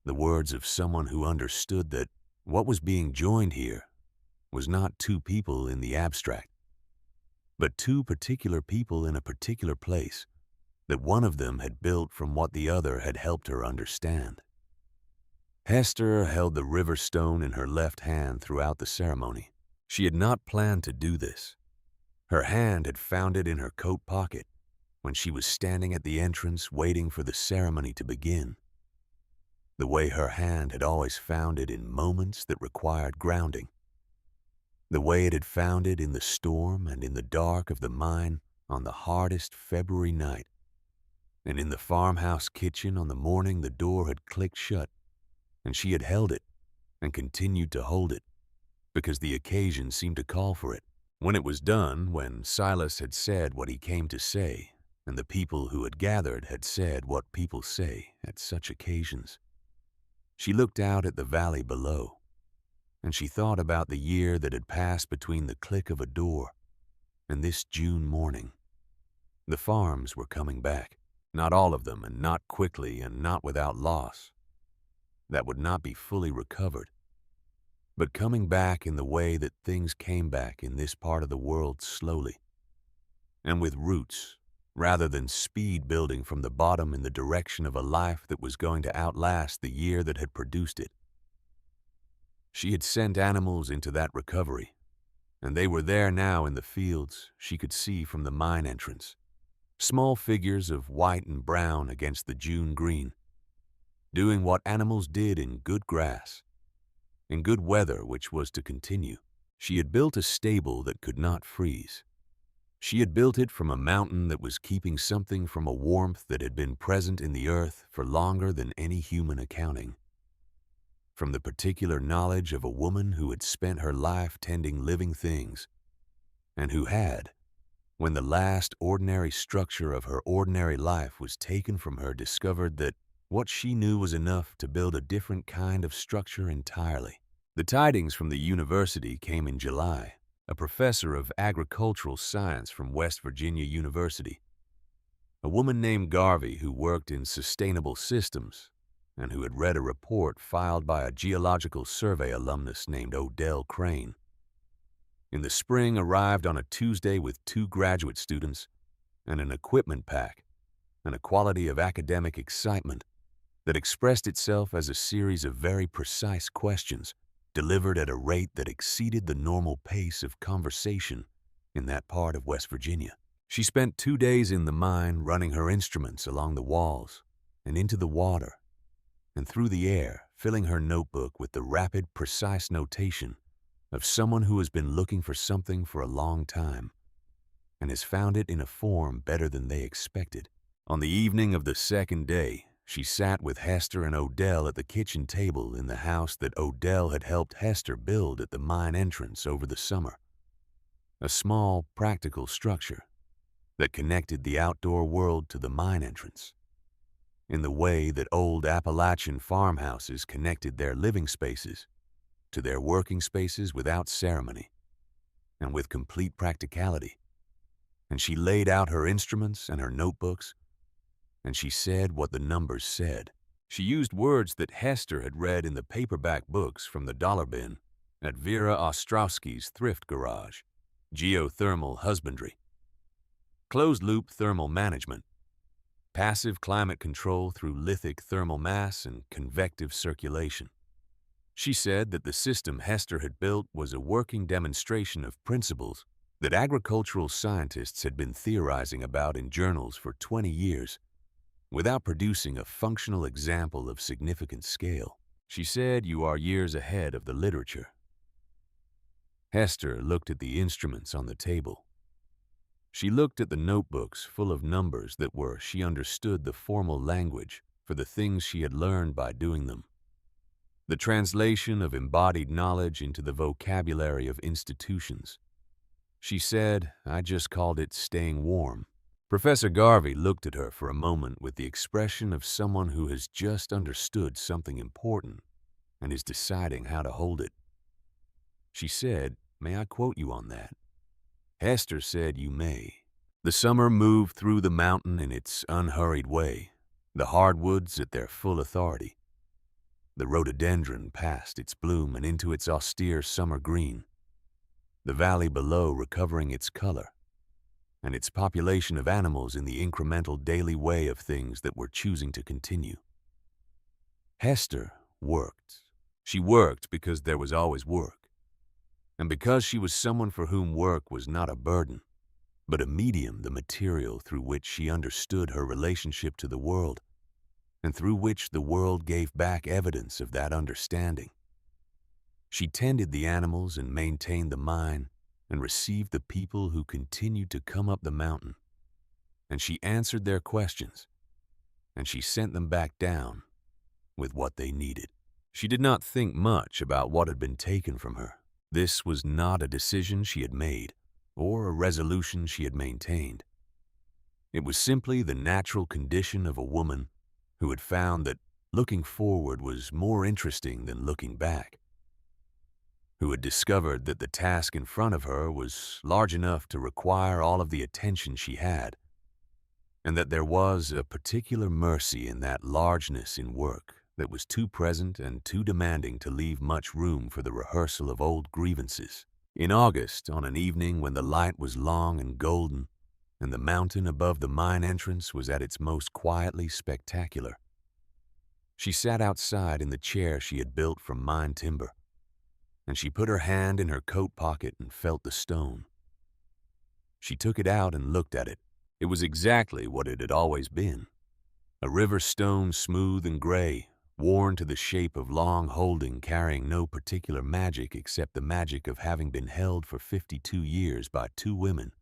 the words of someone who understood that what was being joined here was not two people in the abstract, but two particular people in a particular place that one of them had built from what the other had helped her understand. Hester held the river stone in her left hand throughout the ceremony. She had not planned to do this. Her hand had found it in her coat pocket when she was standing at the entrance waiting for the ceremony to begin, the way her hand had always found it in moments that required grounding, the way it had found it in the storm and in the dark of the mine on the hardest February night, and in the farmhouse kitchen on the morning the door had clicked shut, and she had held it and continued to hold it because the occasion seemed to call for it. When it was done, when Silas had said what he came to say, and the people who had gathered had said what people say at such occasions, she looked out at the valley below, and she thought about the year that had passed between the click of a door and this June morning. The farms were coming back, not all of them, and not quickly, and not without loss. That would not be fully recovered, but coming back in the way that things came back in this part of the world slowly, and with roots, rather than speed building from the bottom in the direction of a life that was going to outlast the year that had produced it. She had sent animals into that recovery, and they were there now in the fields she could see from the mine entrance, small figures of white and brown against the June green, doing what animals did in good grass, in good weather which was to continue. She had built a stable that could not freeze. She had built it from a mountain that was keeping something from a warmth that had been present in the earth for longer than any human accounting, from the particular knowledge of a woman who had spent her life tending living things, and who had, when the last ordinary structure of her ordinary life was taken from her, discovered that what she knew was enough to build a different kind of structure entirely. The tidings from the university came in July. A professor of agricultural science from West Virginia University, a woman named Garvey who worked in sustainable systems and who had read a report filed by a geological survey alumnus named Odell In the spring arrived on a Tuesday with 2 graduate students and an equipment pack, and a quality of academic excitement that expressed itself as a series of very precise questions delivered at a rate that exceeded the normal pace of conversation in that part of West Virginia. She spent 2 days in the mine running her instruments along the walls and into the water and through the air, filling her notebook with the rapid, precise notation of someone who has been looking for something for a long time and has found it in a form better than they expected. On the evening of the second day, she sat with Hester and Odell at the kitchen table in the house that Odell had helped Hester build at the mine entrance over the summer. A small, practical structure that connected the outdoor world to the mine entrance, in the way that old Appalachian farmhouses connected their living spaces to their working spaces without ceremony and with complete practicality. And she laid out her instruments and her notebooks, and she said what the numbers said. She used words that Hester had read in the paperback books from the dollar bin at Vera Ostrowski's thrift garage: geothermal husbandry, closed-loop thermal management, passive climate control through lithic thermal mass and convective circulation. She said that the system Hester had built was a working demonstration of principles that agricultural scientists had been theorizing about in journals for 20 years, without producing a functional example of significant scale. She said, "You are years ahead of the literature." Hester looked at the instruments on the table. She looked at the notebooks full of numbers that were, she understood, the formal language for the things she had learned by doing them. The translation of embodied knowledge into the vocabulary of institutions. She said, "I just called it staying warm." Professor Garvey looked at her for a moment with the expression of someone who has just understood something important and is deciding how to hold it. She said, "May I quote you on that?" Hester said, "You may." The summer moved through the mountain in its unhurried way, the hardwoods at their full authority. The rhododendron passed its bloom and into its austere summer green, the valley below recovering its color, and its population of animals in the incremental daily way of things that were choosing to continue. Hester worked. She worked because there was always work, and because she was someone for whom work was not a burden, but a medium, the material through which she understood her relationship to the world, and through which the world gave back evidence of that understanding. She tended the animals and maintained the mine and received the people who continued to come up the mountain, and she answered their questions, and she sent them back down with what they needed. She did not think much about what had been taken from her. This was not a decision she had made or a resolution she had maintained. It was simply the natural condition of a woman who had found that looking forward was more interesting than looking back, who had discovered that the task in front of her was large enough to require all of the attention she had, and that there was a particular mercy in that largeness in work that was too present and too demanding to leave much room for the rehearsal of old grievances. In August, on an evening when the light was long and golden, and the mountain above the mine entrance was at its most quietly spectacular, she sat outside in the chair she had built from mine timber, and she put her hand in her coat pocket and felt the stone. She took it out and looked at it. It was exactly what it had always been: a river stone, smooth and gray, worn to the shape of long holding, carrying no particular magic except the magic of having been held for 52 years by two women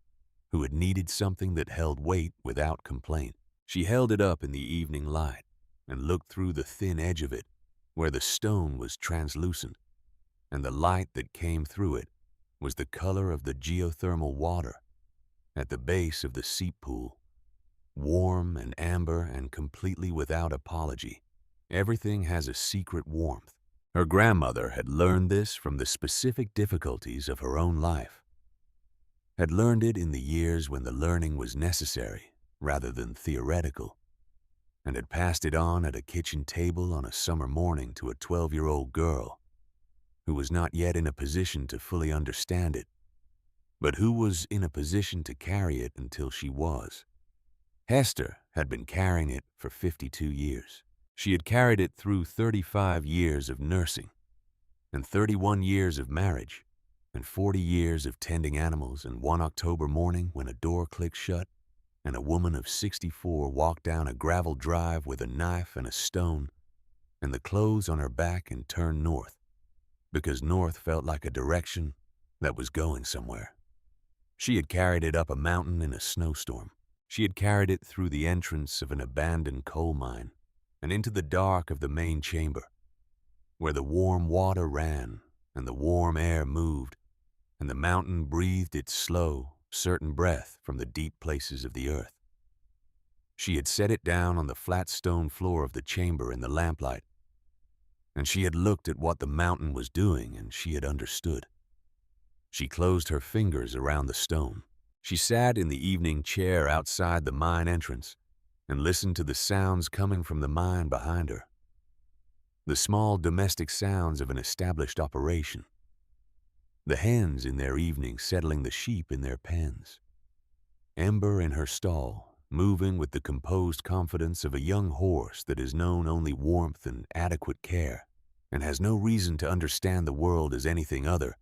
who had needed something that held weight without complaint. She held it up in the evening light and looked through the thin edge of it, where the stone was translucent, and the light that came through it was the color of the geothermal water at the base of the seep pool, warm and amber and completely without apology. Everything has a secret warmth. Her grandmother had learned this from the specific difficulties of her own life, had learned it in the years when the learning was necessary rather than theoretical, and had passed it on at a kitchen table on a summer morning to a 12-year-old girl who was not yet in a position to fully understand it, but who was in a position to carry it until she was. Hester had been carrying it for 52 years. She had carried it through 35 years of nursing, and 31 years of marriage, and 40 years of tending animals, and one October morning when a door clicked shut and a woman of 64 walked down a gravel drive with a knife and a stone and the clothes on her back and turned north, because north felt like a direction that was going somewhere. She had carried it up a mountain in a snowstorm. She had carried it through the entrance of an abandoned coal mine and into the dark of the main chamber, where the warm water ran and the warm air moved, and the mountain breathed its slow, certain breath from the deep places of the earth. She had set it down on the flat stone floor of the chamber in the lamplight, and she had looked at what the mountain was doing, and she had understood. She closed her fingers around the stone. She sat in the evening chair outside the mine entrance and listened to the sounds coming from the mine behind her. The small domestic sounds of an established operation. The hens in their evening settling the sheep in their pens. Ember in her stall, moving with the composed confidence of a young horse that has known only warmth and adequate care, and has no reason to understand the world as anything other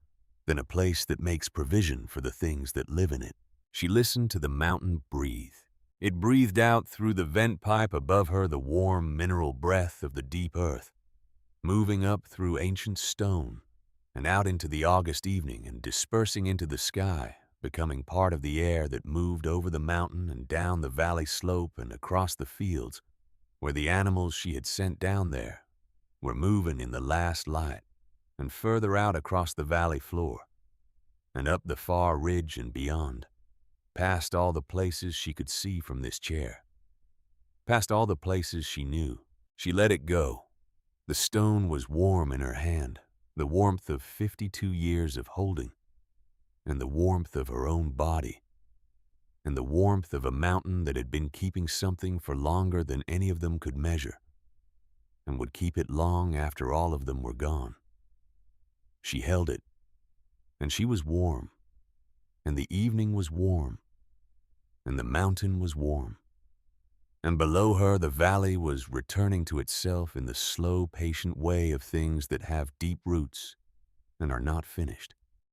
than a place that makes provision for the things that live in it. She listened to the mountain breathe. It breathed out through the vent pipe above her the warm mineral breath of the deep earth, moving up through ancient stone and out into the August evening and dispersing into the sky, becoming part of the air that moved over the mountain and down the valley slope and across the fields where the animals she had sent down there were moving in the last light, and further out across the valley floor and up the far ridge and beyond, past all the places she could see from this chair, past all the places she knew. She let it go. The stone was warm in her hand, the warmth of 52 years of holding, and the warmth of her own body, and the warmth of a mountain that had been keeping something for longer than any of them could measure, and would keep it long after all of them were gone. She held it, and she was warm, and the evening was warm, and the mountain was warm, and below her the valley was returning to itself in the slow, patient way of things that have deep roots and are not finished.